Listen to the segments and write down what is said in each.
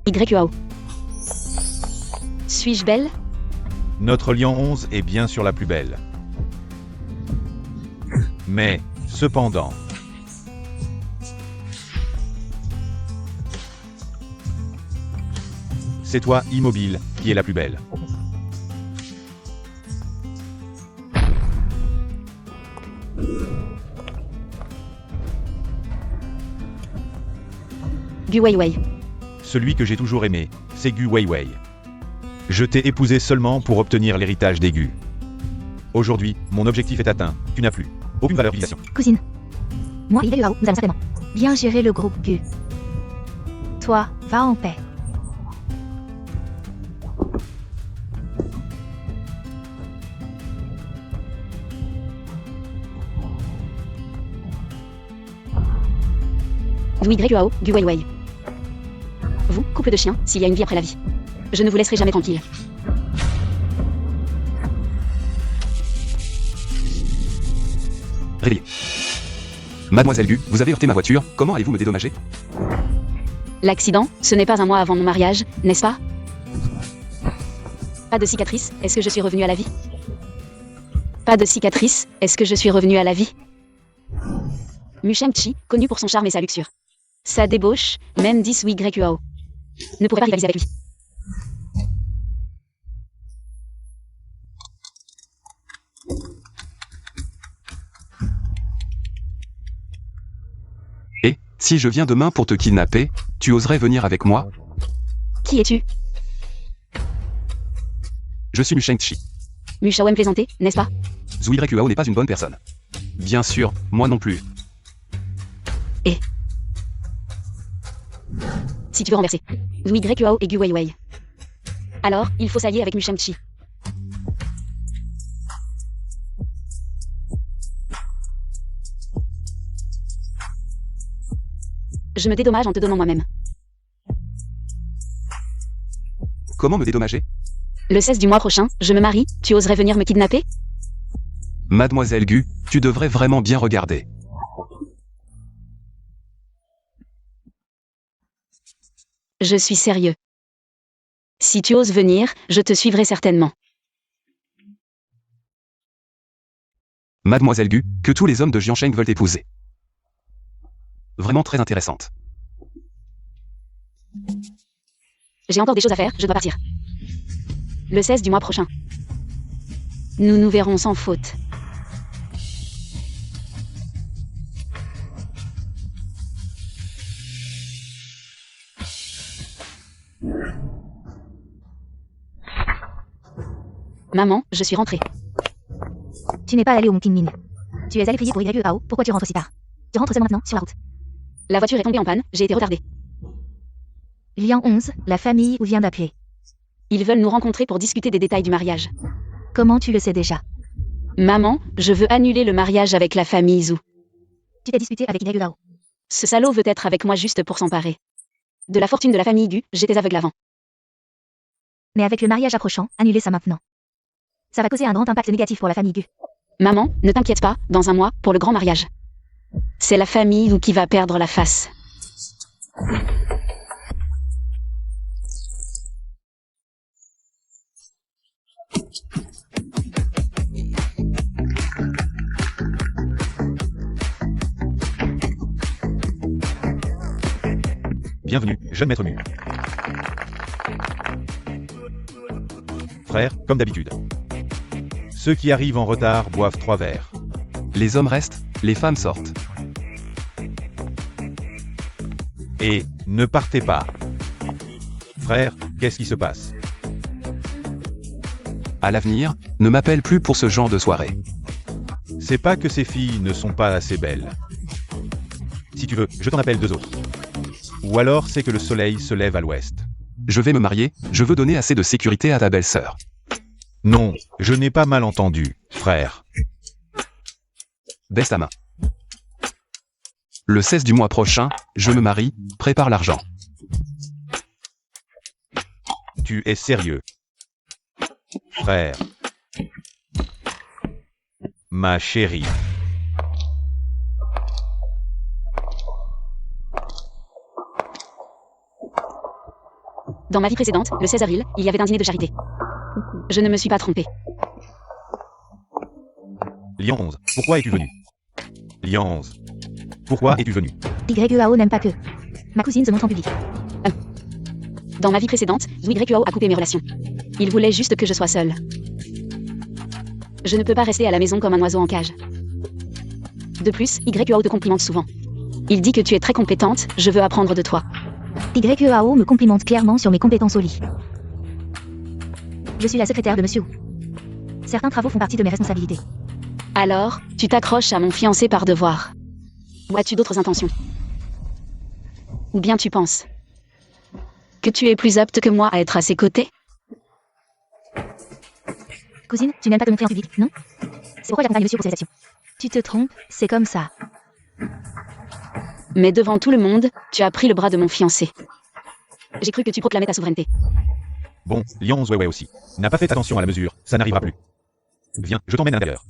YUAO. Suis-je belle? Notre lion 11 est bien sûr la plus belle. Mais, cependant... C'est toi, Immobile, qui est la plus belle. Gu Weiwei. Celui que j'ai toujours aimé, c'est Gu Weiwei. Je t'ai épousé seulement pour obtenir l'héritage des Gu. Aujourd'hui, mon objectif est atteint, tu n'as plus aucune valeur d'utilisation. Cousine. Moi et YUAO, nous allons certainement bien gérer le groupe Gu. Toi, va en paix. YUAO, Gu Weiwei. Vous, couple de chiens, s'il y a une vie après la vie. Je ne vous laisserai jamais tranquille. Réveillez. Mademoiselle Gu, vous avez heurté ma voiture, comment allez-vous me dédommager? L'accident, ce n'est pas un mois avant mon mariage, n'est-ce pas? Pas de cicatrice, est-ce que je suis revenue à la vie? Pas de cicatrice, est-ce que je suis revenue à la vie? Mu Shang-Chi, connu pour son charme et sa luxure. Sa débauche, même 10 YUAO. Ne pourrait pas rivaliser avec lui. Et, si je viens demain pour te kidnapper, tu oserais venir avec moi? Qui es-tu? Je suis Mu Shang-Chi. Mu Shao aime plaisanter, n'est-ce pas? Zhu YUAO n'est pas une bonne personne. Bien sûr, moi non plus. Et si tu veux renverser YUAO et Gu Weiwei, alors, il faut s'allier avec Mu Shang-Chi. Je me dédommage en te donnant moi-même. Comment me dédommager? Le 16 du mois prochain, je me marie, tu oserais venir me kidnapper? Mademoiselle Gu, tu devrais vraiment bien regarder. Je suis sérieux. Si tu oses venir, je te suivrai certainement. Mademoiselle Gu, que tous les hommes de Jiansheng veulent épouser. Vraiment très intéressante. J'ai encore des choses à faire, je dois partir. Le 16 du mois prochain. Nous nous verrons sans faute. Maman, je suis rentrée. Tu n'es pas allé au Mungkin. Tu es allé prier pour YUAO, pourquoi tu rentres aussi tard? Tu rentres seulement maintenant, sur la route. La voiture est tombée en panne, j'ai été retardée. Lian 11, la famille où vient d'appeler. Ils veulent nous rencontrer pour discuter des détails du mariage. Comment tu le sais déjà? Maman, je veux annuler le mariage avec la famille Zhu. Tu t'es disputé avec YUAO. Ce salaud veut être avec moi juste pour s'emparer de la fortune de la famille Gu, j'étais aveugle avant. Mais avec le mariage approchant, annulez ça maintenant. Ça va causer un grand impact négatif pour la famille Gu. Maman, ne t'inquiète pas, dans un mois, pour le grand mariage. C'est la famille Gu qui va perdre la face. Bienvenue, jeune maître Mu. Frère, comme d'habitude. Ceux qui arrivent en retard boivent 3 verres. Les hommes restent, les femmes sortent. Et, ne partez pas. Frère, qu'est-ce qui se passe? À l'avenir, ne m'appelle plus pour ce genre de soirée. C'est pas que ces filles ne sont pas assez belles. Si tu veux, je t'en appelle 2 autres. Ou alors c'est que le soleil se lève à l'ouest. Je vais me marier, je veux donner assez de sécurité à ta belle-sœur. Non, je n'ai pas mal entendu, frère. Baisse ta main. Le 16 du mois prochain, je me marie, prépare l'argent. Tu es sérieux? Frère. Ma chérie. Dans ma vie précédente, le 16 avril, il y avait un dîner de charité. Je ne me suis pas trompée. Lian 11, pourquoi es-tu venu? Lian 11, pourquoi es-tu venu? YEAO n'aime pas que ma cousine se montre en public. Dans ma vie précédente, YEAO a coupé mes relations. Il voulait juste que je sois seule. Je ne peux pas rester à la maison comme un oiseau en cage. De plus, YEAO te complimente souvent. Il dit que tu es très compétente, je veux apprendre de toi. YEAO me complimente clairement sur mes compétences au lit. Je suis la secrétaire de monsieur Wu. Certains travaux font partie de mes responsabilités. Alors, tu t'accroches à mon fiancé par devoir. Ou as-tu d'autres intentions? Ou bien tu penses que tu es plus apte que moi à être à ses côtés? Cousine, tu n'aimes pas te montrer en public, non? C'est pourquoi j'accompagne monsieur pour ses actions. Tu te trompes, c'est comme ça. Mais devant tout le monde, tu as pris le bras de mon fiancé. J'ai cru que tu proclamais ta souveraineté. Bon, Lian 11 ouais aussi. N'a pas fait attention à la mesure, ça n'arrivera plus. Viens, je t'emmène à l'intérieur.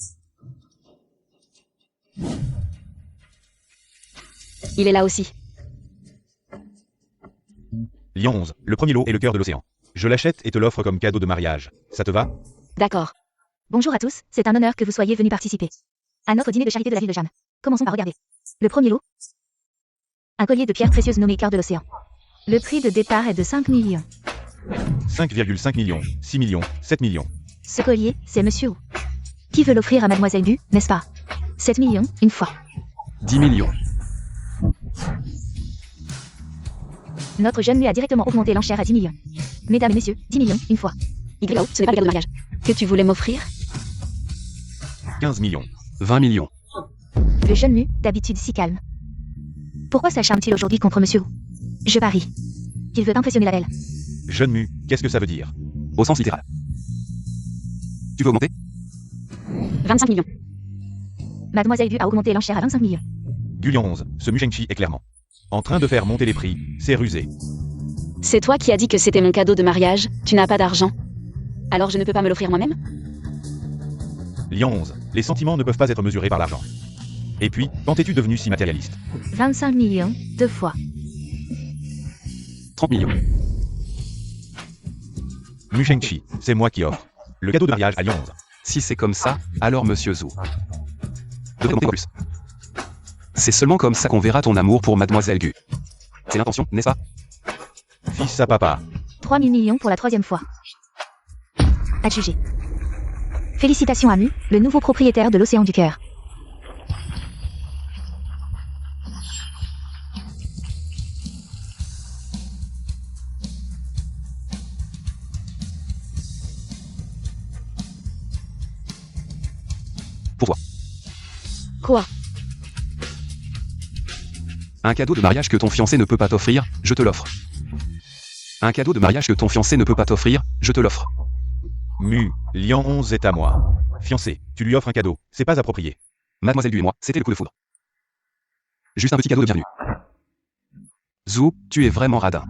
Il est là aussi. Lian 11, le premier lot est le cœur de l'océan. Je l'achète et te l'offre comme cadeau de mariage. Ça te va? D'accord. Bonjour à tous, c'est un honneur que vous soyez venus participer à notre dîner de charité de la ville de Jeanne. Commençons par regarder. Le premier lot. Un collier de pierres précieuses nommé cœur de l'océan. Le prix de départ est de 5 millions. 5,5 millions, 6 millions, 7 millions. Ce collier, c'est monsieur Wu. Qui veut l'offrir à mademoiselle Gu, n'est-ce pas? 7 millions, une fois. 10 millions. Notre jeune mu a directement augmenté l'enchère à 10 millions. Mesdames et messieurs, 10 millions, une fois. YEAO, ce n'est pas le cadeau de mariage. Que tu voulais m'offrir? 15 millions. 20 millions. Le jeune mu, d'habitude si calme. Pourquoi s'acharne-t-il aujourd'hui contre monsieur Wu? Je parie qu'il veut impressionner la belle. Jeune mu, qu'est-ce que ça veut dire? Au sens littéral. Tu veux augmenter? 25 millions. Mademoiselle Gu a augmenté l'enchère à 25 millions. Gulian 11, ce Mushengchi est clairement en train de faire monter les prix, c'est rusé. C'est toi qui as dit que c'était mon cadeau de mariage, tu n'as pas d'argent. Alors je ne peux pas me l'offrir moi-même? Lian 11, les sentiments ne peuvent pas être mesurés par l'argent. Et puis, quand es-tu devenu si matérialiste? 25 millions, deux fois. 30 millions. Mushengchi, c'est moi qui offre le cadeau de mariage à Lian 11. Si c'est comme ça, alors monsieur Zhou devrait augmenter plus. C'est seulement comme ça qu'on verra ton amour pour mademoiselle Gu. C'est l'intention, n'est-ce pas? Fils à papa. 3 000 millions pour la troisième fois. Adjugé. Félicitations à Mu, le nouveau propriétaire de l'Océan du Cœur. Pourquoi? Quoi? Un cadeau de mariage que ton fiancé ne peut pas t'offrir, je te l'offre. Un cadeau de mariage que ton fiancé ne peut pas t'offrir, je te l'offre. Mu, Lian 11 est à moi. Fiancé, tu lui offres un cadeau, c'est pas approprié. Mademoiselle Gu et moi, c'était le coup de foudre. Juste un petit cadeau de bienvenue. Zhou, tu es vraiment radin.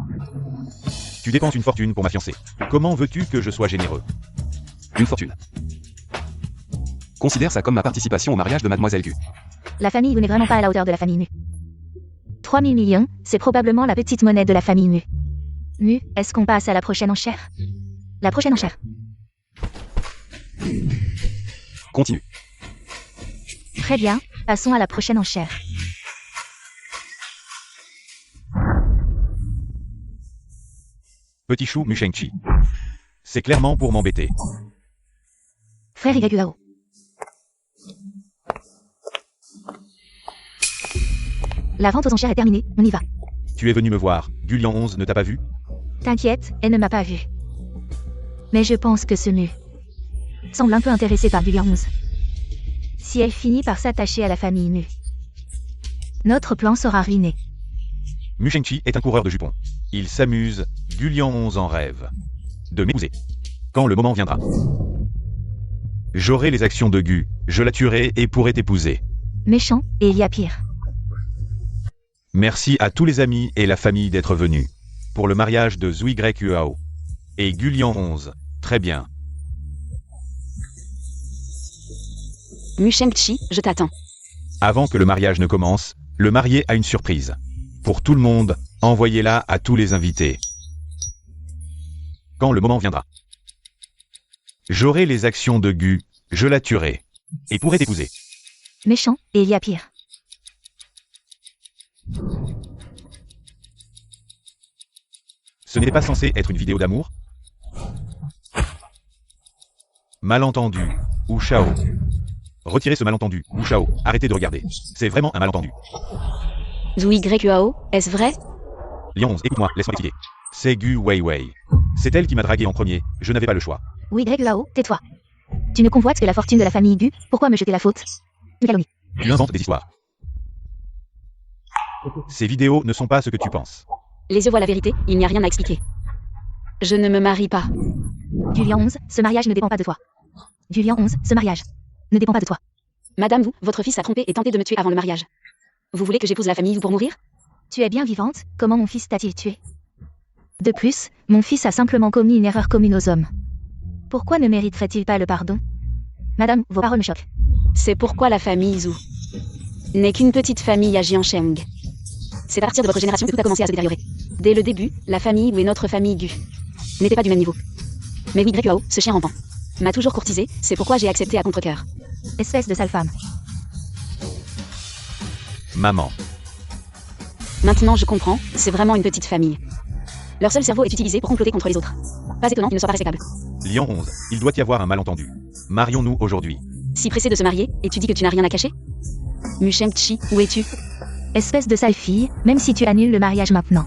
Tu dépenses une fortune pour ma fiancée. Comment veux-tu que je sois généreux? Une fortune. Considère ça comme ma participation au mariage de mademoiselle Gu. La famille Gu n'est vraiment pas à la hauteur de la famille Mu. 3 000 millions, c'est probablement la petite monnaie de la famille Mu. Mu, est-ce qu'on passe à la prochaine enchère? La prochaine enchère. Continue. Très bien, passons à la prochaine enchère. Petit chou Mushengchi. C'est clairement pour m'embêter. Frère YEAO. La vente aux enchères est terminée, on y va. Tu es venu me voir, Gulian 11 ne t'a pas vu? T'inquiète, elle ne m'a pas vu. Mais je pense que ce Mu semble un peu intéressé par Gulian 11. Si elle finit par s'attacher à la famille Mu, notre plan sera ruiné. Mushengchi est un coureur de jupons. Il s'amuse, Gulian 11 en rêve de m'épouser. Quand le moment viendra. J'aurai les actions de Gu, je la tuerai et pourrai t'épouser. Méchant, et il y a pire. Merci à tous les amis et la famille d'être venus. Pour le mariage de Zui YEAO. Et Gulian 11. Très bien. Mushengchi, je t'attends. Avant que le mariage ne commence, le marié a une surprise. Pour tout le monde, envoyez-la à tous les invités. quand le moment viendra. J'aurai les actions de Gu, je la tuerai. Et pourrai t'épouser. Méchant, et il y a pire. Ce n'est pas censé être une vidéo d'amour? Malentendu. Ou Shao. Retirez ce malentendu. Ou Shao. Arrêtez de regarder. C'est vraiment un malentendu. Zhu YQAO, est-ce vrai? Lion 11, écoute-moi, laisse-moi expliquer. C'est Gu Weiwei. C'est elle qui m'a dragué en premier, je n'avais pas le choix. Oui, Greg là-haut, tais-toi. Tu ne convoites que la fortune de la famille Gu, pourquoi me jeter la faute? Une calomnie. Tu inventes des histoires. Ces vidéos ne sont pas ce que tu penses. Les yeux voient la vérité, il n'y a rien à expliquer. Je ne me marie pas. Du Lion 11, ce mariage ne dépend pas de toi. Du Lion 11, ce mariage ne dépend pas de toi. Madame, vous, votre fils a trompé et tenté de me tuer avant le mariage. Vous voulez que j'épouse la famille ou pour mourir? Tu es bien vivante, comment mon fils t'a-t-il tué? De plus, mon fils a simplement commis une erreur commune aux hommes. Pourquoi ne mériterait-il pas le pardon? Madame, vos paroles me choquent. C'est pourquoi la famille Zhu n'est qu'une petite famille à Jiansheng. C'est à partir de votre génération que tout a commencé à se détériorer. Dès le début, la famille Wu et notre famille Gu n'étaient pas du même niveau. Mais oui, YQAO, ce chien rampant, m'a toujours courtisé, c'est pourquoi j'ai accepté à contre-cœur. Espèce de sale femme. Maman. Maintenant je comprends, c'est vraiment une petite famille. Leur seul cerveau est utilisé pour comploter contre les autres. Pas étonnant qu'ils ne soient pas respectables. Lion 11, il doit y avoir un malentendu. Marions-nous aujourd'hui. Si pressé de se marier, et tu dis que tu n'as rien à cacher? Musheng Chi, où es-tu? Espèce de sale fille, même si tu annules le mariage maintenant.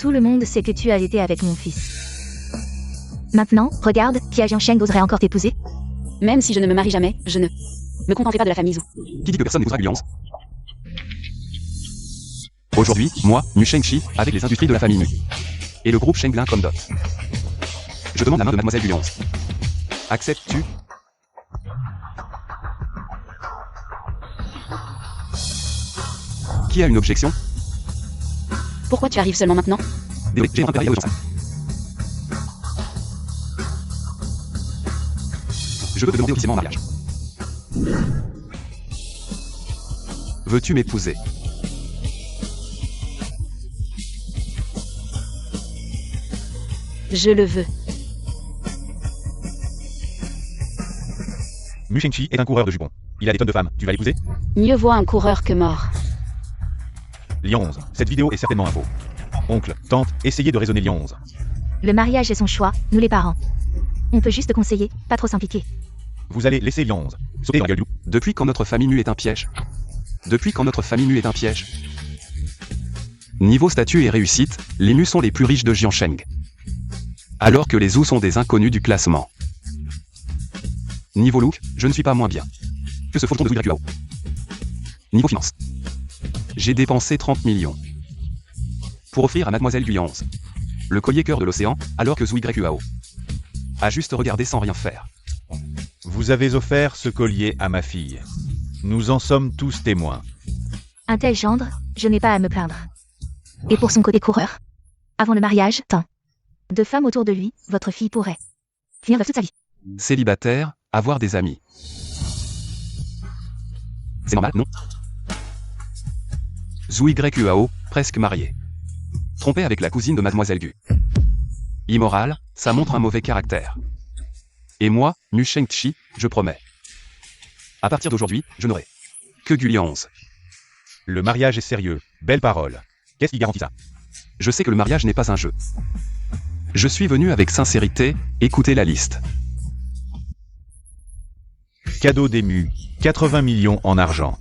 Tout le monde sait que tu as été avec mon fils. Maintenant, regarde, qui à Jiansheng oserait encore t'épouser? Même si je ne me marie jamais, je ne me contenterai pas de la famille Zhu. Qui dit que personne n'épousera Gu Lion 11? Aujourd'hui, moi, Mu Shengchi, avec les industries de la famille Mu. Et le groupe Shenglin comme dot. Je demande la main de mademoiselle Gu Lion 11. Acceptes-tu? Qui a une objection? Pourquoi tu arrives seulement maintenant? Désolé, j'ai un impérial urgence. Je veux te demander officiellement en mariage. Veux-tu m'épouser? Je le veux. Mu Shengchi est un coureur de jupons. Il a des tonnes de femmes, tu vas l'épouser? Mieux vaut un coureur que mort. Lion 11, cette vidéo est certainement un faux. Oncle, tante, essayez de raisonner Lion 11. Le mariage est son choix, nous les parents. On peut juste conseiller, pas trop s'impliquer. Vous allez laisser Lion 11 sauter dans la gueule du loup. Depuis quand notre famille Mu est un piège? Depuis quand notre famille Mu est un piège? Niveau statut et réussite, les Mu sont les plus riches de Jiansheng. Alors que les Zhu sont des inconnus du classement. Niveau look, je ne suis pas moins bien que ce faucheton de YQAO. Niveau finance, j'ai dépensé 30 millions pour offrir à mademoiselle Gu 11 le collier cœur de l'océan, alors que Zhu YQAO a juste regardé sans rien faire. Vous avez offert ce collier à ma fille. Nous en sommes tous témoins. Un tel gendre, je n'ai pas à me plaindre. Et pour son côté coureur? Avant le mariage, tant de femmes autour de lui, votre fille pourrait finir toute sa vie. Célibataire, avoir des amis. C'est normal, non? Zhu YQAO, presque marié. Trompé avec la cousine de mademoiselle Gu. Immoral, ça montre un mauvais caractère. Et moi, Mu Shengchi, je promets. À partir d'aujourd'hui, je n'aurai que Gu 11. Le mariage est sérieux, belle parole. Qu'est-ce qui garantit ça? Je sais que le mariage n'est pas un jeu. Je suis venu avec sincérité, écoutez la liste. Cadeau d'ému, 80 millions en argent.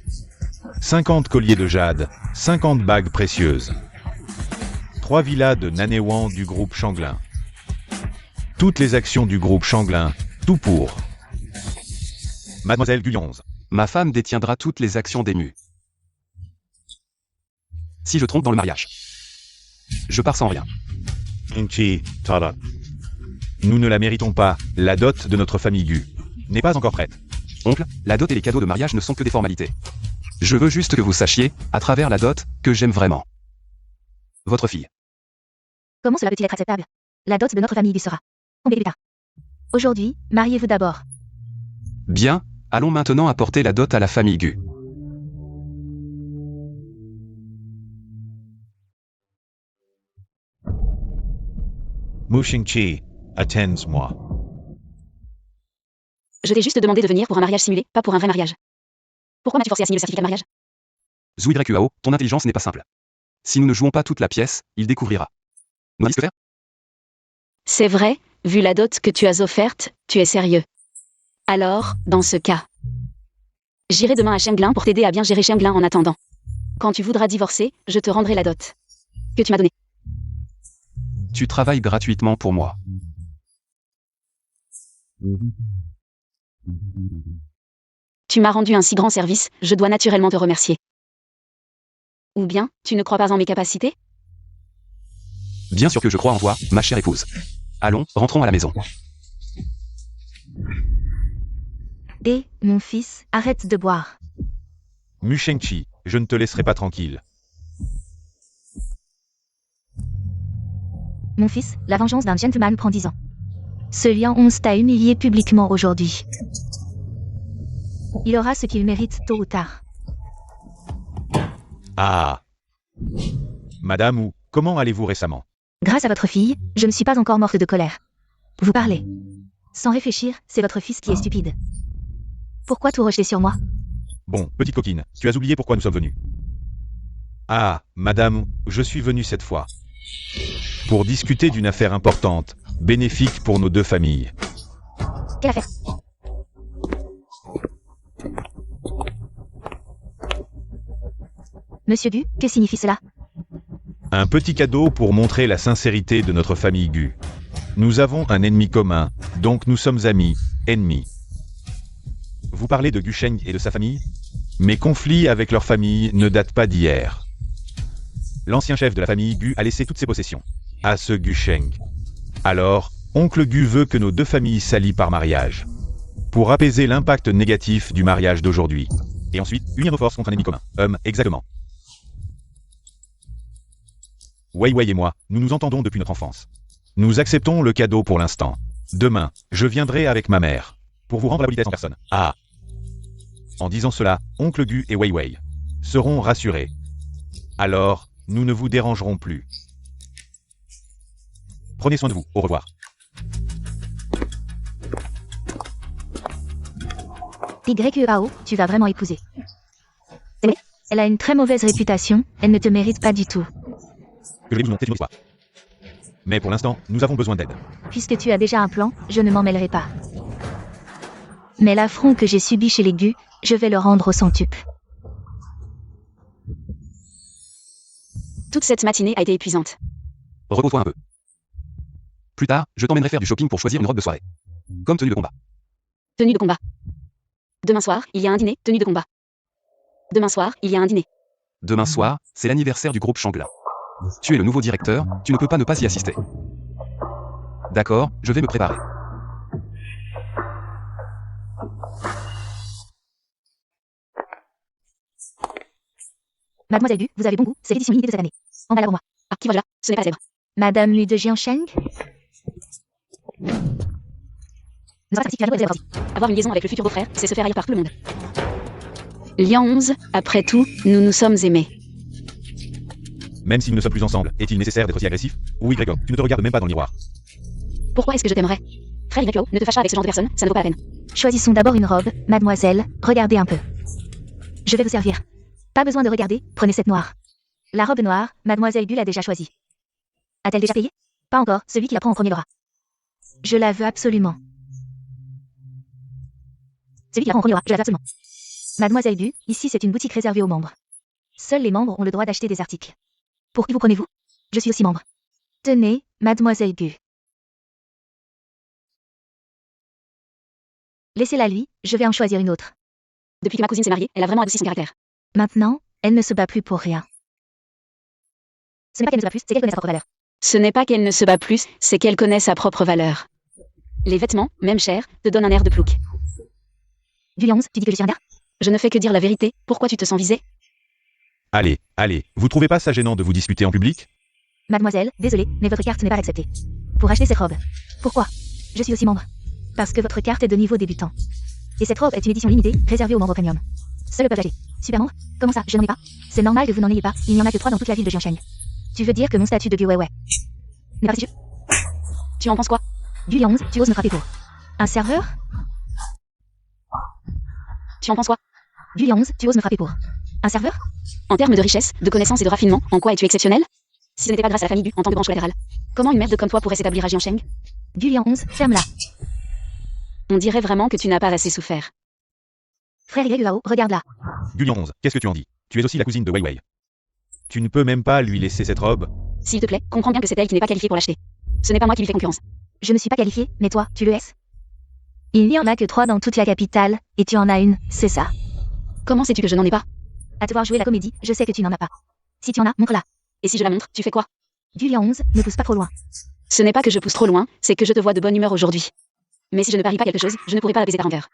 50 colliers de jade, 50 bagues précieuses. 3 villas de Nanéwan du groupe Shenglin. Toutes les actions du groupe Shenglin, tout pour mademoiselle Gu 11. Ma femme détiendra toutes les actions d'Emu. Si je trompe dans le mariage, je pars sans rien. Inchi, tada. Nous ne la méritons pas, la dot de notre famille Gu n'est pas encore prête. Oncle, la dot et les cadeaux de mariage ne sont que des formalités. Je veux juste que vous sachiez, à travers la dot, que j'aime vraiment votre fille. Comment cela peut-il être acceptable? La dot de notre famille lui sera tombée plus tard. Aujourd'hui, mariez-vous d'abord. Bien, allons maintenant apporter la dot à la famille Gu. Mu Shengchi, Attends-moi. Je t'ai juste demandé de venir pour un mariage simulé, pas pour un vrai mariage. Pourquoi m'as-tu forcé à signer le certificat de mariage? Zhu YUAO, ton intelligence n'est pas simple. Si nous ne jouons pas toute la pièce, il découvrira. Nous disque faire? C'est vrai, vu la dot que tu as offerte, tu es sérieux. Alors, dans ce cas, j'irai demain à Shenglin pour t'aider à bien gérer Shenglin en attendant. Quand tu voudras divorcer, je te rendrai la dot que tu m'as donnée. Tu travailles gratuitement pour moi. Tu m'as rendu un si grand service, je dois naturellement te remercier. Ou bien, tu ne crois pas en mes capacités? Bien sûr que je crois en toi, ma chère épouse. Allons, rentrons à la maison. Et, mon fils, arrête de boire. Mu Shengqi, je ne te laisserai pas tranquille. Mon fils, la vengeance d'un gentleman prend 10 ans. Ce Lian 11 t'a humilié publiquement aujourd'hui. Il aura ce qu'il mérite tôt ou tard. Ah. Madame Wu, comment allez-vous récemment? Grâce à votre fille, je ne suis pas encore morte de colère. Vous parlez. Sans réfléchir, c'est votre fils qui est stupide. Pourquoi tout rejeter sur moi? Bon, petite coquine, tu as oublié pourquoi nous sommes venus. Ah, madame, je suis venu cette fois. Pour discuter d'une affaire importante, bénéfique pour nos deux familles. Quelle affaire? Monsieur Gu, que signifie cela? Un petit cadeau pour montrer la sincérité de notre famille Gu. Nous avons un ennemi commun, donc nous sommes amis, ennemis. Vous parlez de Gu Sheng et de sa famille? Mes conflits avec leur famille ne datent pas d'hier. L'ancien chef de la famille Gu a laissé toutes ses possessions à ce Gu Sheng. Alors, oncle Gu veut que nos deux familles s'allient par mariage. Pour apaiser l'impact négatif du mariage d'aujourd'hui. Et ensuite, unir nos forces contre un ennemi commun. Exactement. Wei Wei et moi, nous nous entendons depuis notre enfance. Nous acceptons le cadeau pour l'instant. Demain, je viendrai avec ma mère. Pour vous rendre la politesse en personne. Ah. En disant cela, oncle Gu et Wei Wei seront rassurés. Alors, nous ne vous dérangerons plus. Prenez soin de vous. Au revoir. YUAO, tu vas vraiment épouser. C'est vrai, elle a une très mauvaise réputation, elle ne te mérite pas du tout. Que je vais vous montrer une autre fois. Mais pour l'instant, nous avons besoin d'aide. Puisque tu as déjà un plan, je ne m'en mêlerai pas. Mais l'affront que j'ai subi chez les Gu, je vais le rendre au centuple. Toute cette matinée a été épuisante. Repose-toi un peu. Plus tard, je t'emmènerai faire du shopping pour choisir une robe de soirée. Comme tenue de combat. Tenue de combat. Demain soir, il y a un dîner, tenue de combat. Demain soir, il y a un dîner. Demain soir, c'est l'anniversaire du groupe Shanglin. Tu es le nouveau directeur, tu ne peux pas ne pas y assister. D'accord, je vais me préparer. Mademoiselle Gu, vous avez bon goût, c'est l'édition limitée de cette année. Emballage pour moi. Ah, qui voilà, ce n'est pas la zèbre. Madame Lu de Jiansheng? Nous avons certifié la nouvelle zèbre. Avoir une liaison avec le futur beau-frère, c'est se faire haïr par tout le monde. Lian 11, après tout, nous nous sommes aimés. Même si nous ne sommes plus ensemble, est-il nécessaire d'être aussi agressif? Oui, Grégo, tu ne te regardes même pas dans le miroir. Pourquoi est-ce que je t'aimerais? Frère YO, ne te fâche pas avec ce genre de personne, ça ne vaut pas la peine. Choisissons d'abord une robe, mademoiselle, regardez un peu. Je vais vous servir. Pas besoin de regarder, prenez cette noire. La robe noire, mademoiselle Gu l'a déjà choisie. A-t-elle déjà payé? Pas encore, celui qui la prend en premier l'aura. Je la veux absolument. Celui qui la prend en premier l'aura, je la veux absolument. Mademoiselle Gu, ici c'est une boutique réservée aux membres. Seuls les membres ont le droit d'acheter des articles. Pour qui vous prenez-vous? Je suis aussi membre. Tenez, mademoiselle Gu. Laissez-la lui, je vais en choisir une autre. Depuis que ma cousine s'est mariée, elle a vraiment adouci son caractère. Maintenant, elle ne se bat plus pour rien. Ce n'est pas qu'elle ne se bat plus, c'est qu'elle connaît sa propre valeur. Ce n'est pas qu'elle ne se bat plus, c'est qu'elle connaît sa propre valeur. Les vêtements, même chers, te donnent un air de plouc. Guyance, tu dis que je suis un gars? Je ne fais que dire la vérité, pourquoi tu te sens visé? Allez, allez, vous trouvez pas ça gênant de vous disputer en public? Mademoiselle, désolée, mais votre carte n'est pas acceptée. Pour acheter cette robe. Pourquoi? Je suis aussi membre. Parce que votre carte est de niveau débutant. Et cette robe est une édition limitée, réservée aux membres premium. Seuls peuvent l'acheter. Super membre? Comment ça, je n'en ai pas? C'est normal que vous n'en ayez pas, il n'y en a que 3 dans toute la ville de Jiansheng. Tu veux dire que mon statut de Gu Weiwei n'est pas prestigieux? Tu en penses quoi? Du 11, tu oses me frapper pour un serveur? Tu en penses quoi? Du 11, tu oses me frapper pour un serveur? En termes de richesse, de connaissances et de raffinement, en quoi es-tu exceptionnel? Si ce n'était pas grâce à la famille Du en tant que branche collatérale, comment une merde comme toi pourrait s'établir à Jiansheng? Du 11, ferme-la. On dirait vraiment que tu n'as pas assez souffert. Frère Yeguao, regarde-la. Gulion 11, qu'est-ce que tu en dis? Tu es aussi la cousine de Wei Wei. Tu ne peux même pas lui laisser cette robe? S'il te plaît, comprends bien que c'est elle qui n'est pas qualifiée pour l'acheter. Ce n'est pas moi qui lui fais concurrence. Je ne suis pas qualifiée, mais toi, tu le es? Il n'y en a que 3 dans toute la capitale, et tu en as une, c'est ça. Comment sais-tu que je n'en ai pas? À te voir jouer la comédie, je sais que tu n'en as pas. Si tu en as, montre-la. Et si je la montre, tu fais quoi? Du 11, ne pousse pas trop loin. Ce n'est pas que je pousse trop loin, c'est que je te vois de bonne humeur aujourd'hui. Mais si je ne parie pas quelque chose, je ne pourrai pas apaiser ta rancœur.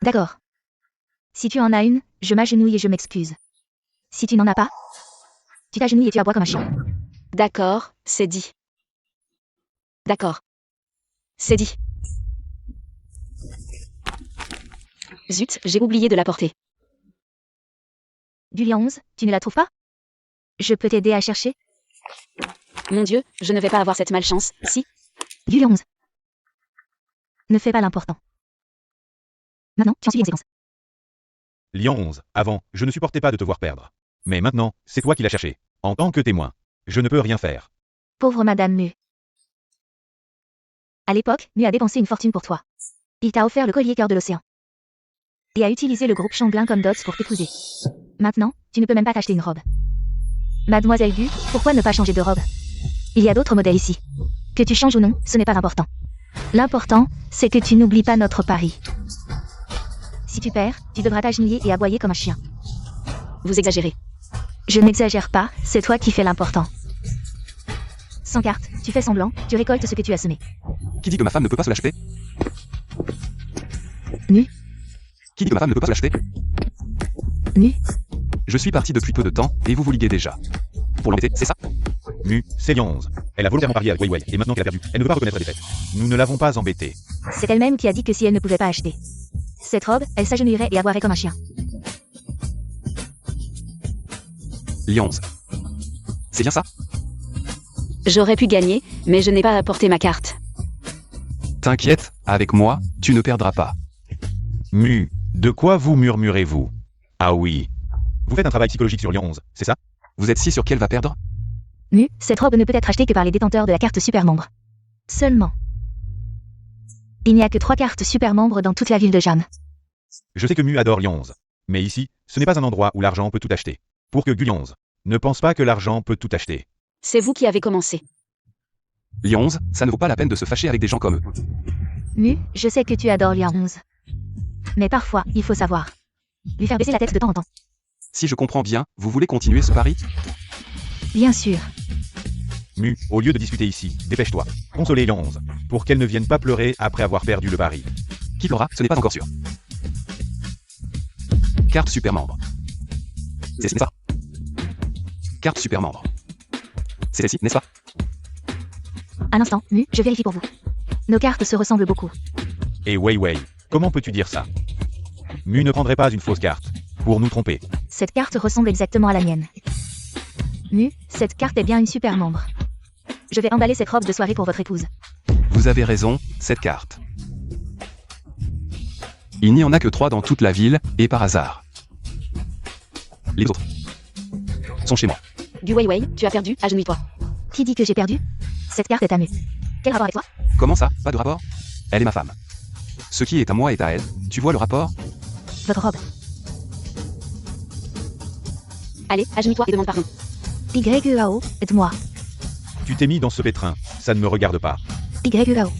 D'accord. Si tu en as une, je m'agenouille et je m'excuse. Si tu n'en as pas, tu t'agenouilles et tu aboies comme un chien. D'accord, c'est dit. D'accord. C'est dit. Zut, j'ai oublié de la porter. Du 11, tu ne la trouves pas? Je peux t'aider à chercher? Mon Dieu, je ne vais pas avoir cette malchance, si? Du 11. Ne fais pas l'important. Maintenant, tu en suis une séquence. Lion 11, avant, je ne supportais pas de te voir perdre. Mais maintenant, c'est toi qui l'as cherché. En tant que témoin, je ne peux rien faire. Pauvre Madame Mu. À l'époque, Mu a dépensé une fortune pour toi. Il t'a offert le collier cœur de l'océan. Et a utilisé le groupe Changlin comme dot pour t'épouser. Maintenant, tu ne peux même pas t'acheter une robe. Mademoiselle Gu, pourquoi ne pas changer de robe? Il y a d'autres modèles ici. Que tu changes ou non, ce n'est pas important. L'important, c'est que tu n'oublies pas notre pari. Si tu perds, tu devras t'agenouiller et aboyer comme un chien. Vous exagérez. Je n'exagère pas, c'est toi qui fais l'important. Sans carte, tu fais semblant, tu récoltes ce que tu as semé. Qui dit que ma femme ne peut pas se l'acheter? Nu. Qui dit que ma femme ne peut pas se l'acheter? Nu. Je suis parti depuis peu de temps, et vous vous liguez déjà. Pour l'embêter, c'est ça? Mu, c'est Lion 11. Elle a volontairement parié avec Wei Wei, et maintenant qu'elle a perdu, elle ne veut pas reconnaître la défaite. Nous ne l'avons pas embêtée. C'est elle-même qui a dit que si elle ne pouvait pas acheter cette robe, elle s'agenouillerait et aboierait comme un chien. Lion 11. C'est bien ça? J'aurais pu gagner, mais je n'ai pas apporté ma carte. T'inquiète, avec moi, tu ne perdras pas. Mu, de quoi vous murmurez-vous? Ah oui. Vous faites un travail psychologique sur Lion 11, c'est ça? Vous êtes si sûr qu'elle va perdre? Mu, cette robe ne peut être achetée que par les détenteurs de la carte super membre. Seulement. Il n'y a que 3 cartes super membres dans toute la ville de Jam. Je sais que Mu adore Lion 11. Mais ici, ce n'est pas un endroit où l'argent peut tout acheter. Pour que Gulion 11 ne pense pas que l'argent peut tout acheter. C'est vous qui avez commencé. Lion 11, ça ne vaut pas la peine de se fâcher avec des gens comme eux. Mu, je sais que tu adores Lion 11. Mais parfois, il faut savoir. Lui faire baisser la tête de temps en temps. Si je comprends bien, vous voulez continuer ce pari? Bien sûr. Mu, au lieu de discuter ici, dépêche-toi. Consolez Lion 11. Pour qu'elle ne vienne pas pleurer après avoir perdu le pari. Qui pleura, ce n'est pas encore sûr. Carte super membre. C'est celle-ci, n'est-ce pas? Carte super membre. C'est celle-ci, n'est-ce pas? Un instant, Mu, je vérifie pour vous. Nos cartes se ressemblent beaucoup. Et Wei Wei, comment peux-tu dire ça? Mu ne prendrait pas une fausse carte. Pour nous tromper. Cette carte ressemble exactement à la mienne. Mu, cette carte est bien une super membre. Je vais emballer cette robe de soirée pour votre épouse. Vous avez raison, cette carte. Il n'y en a que 3 dans toute la ville, et par hasard. Les autres sont chez moi. Du Wei Wei, tu as perdu, agenouille-toi. Qui dit que j'ai perdu? Cette carte est à Mu. Quel rapport avec toi? Comment ça? Pas de rapport? Elle est ma femme. Ce qui est à moi est à elle. Tu vois le rapport? Votre robe. Allez, agenouille-toi et demande pardon. YEAO, aide-moi. Tu t'es mis dans ce pétrin, ça ne me regarde pas. YEAO.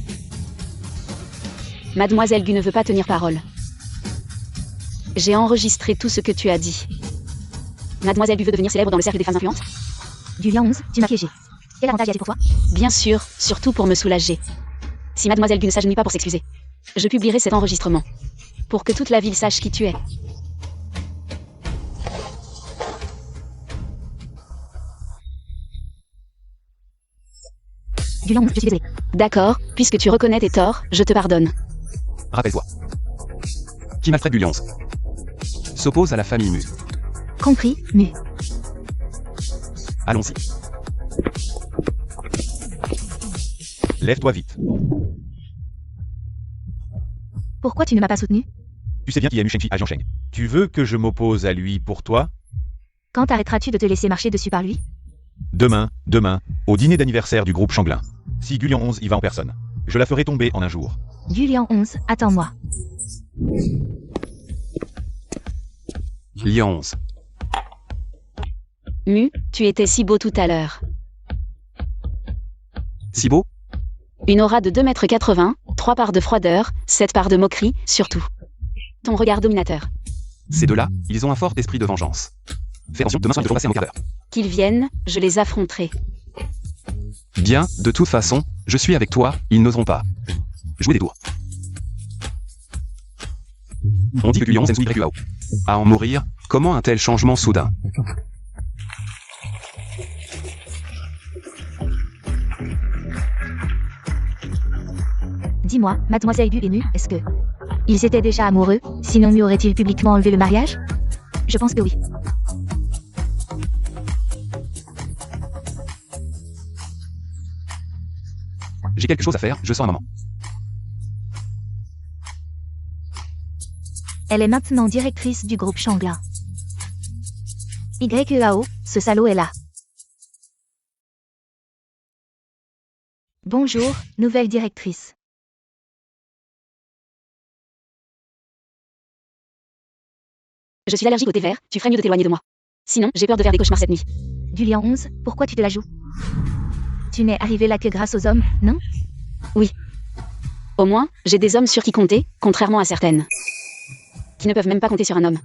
Mademoiselle Gu ne veut pas tenir parole. J'ai enregistré tout ce que tu as dit. Mademoiselle Gu veut devenir célèbre dans le cercle des femmes influentes? Du Lion 11, tu m'as piégé. Quel avantage y a-t-il pour toi? Bien sûr, surtout pour me soulager. Si Mademoiselle Gu ne s'agenouille pas pour s'excuser, je publierai cet enregistrement. Pour que toute la ville sache qui tu es. Du Lion 11, je suis désolé. D'accord, puisque tu reconnais tes torts, je te pardonne. Rappelle-toi. Qui maltraite du Lion 11 s'oppose à la famille Mu. Compris, Mu. Allons-y. Lève-toi vite. Pourquoi tu ne m'as pas soutenu? Tu sais bien qui est Mushengchi à Jiansheng. Tu veux que je m'oppose à lui pour toi? Quand arrêteras-tu de te laisser marcher dessus par lui? Demain, au dîner d'anniversaire du groupe Shanglin. Si Gulian 11 y va en personne, je la ferai tomber en un jour. Gulian 11, attends-moi. Lian 11. Mu, tu étais si beau tout à l'heure. Si beau? Une aura de 2,80 m, 3 parts de froideur, 7 parts de moquerie, surtout. Ton regard dominateur. Ces deux-là, ils ont un fort esprit de vengeance. Fais attention, demain soir, ils devront passer un quart d'heure. Qu'ils viennent, je les affronterai. Bien, de toute façon, je suis avec toi, ils n'oseront pas. Jouer des tours. On dit que Gulian 11 aime YQAO. À en mourir, comment un tel changement soudain? Dis-moi, mademoiselle Gu et Mu, est-ce que... Ils étaient déjà amoureux, sinon Mu aurait-il publiquement enlevé le mariage? Je pense que oui. J'ai quelque chose à faire, je sors un moment. Elle est maintenant directrice du groupe Shanglin. YEAO, ce salaud est là. Bonjour, nouvelle directrice. Je suis allergique au thé vert, tu ferais mieux de t'éloigner de moi. Sinon, j'ai peur de faire des cauchemars cette nuit. Gulian 11, pourquoi tu te la joues? Tu n'es arrivé là que grâce aux hommes, non? Au moins, j'ai des hommes sur qui compter, contrairement à certaines. Qui ne peuvent même pas compter sur un homme.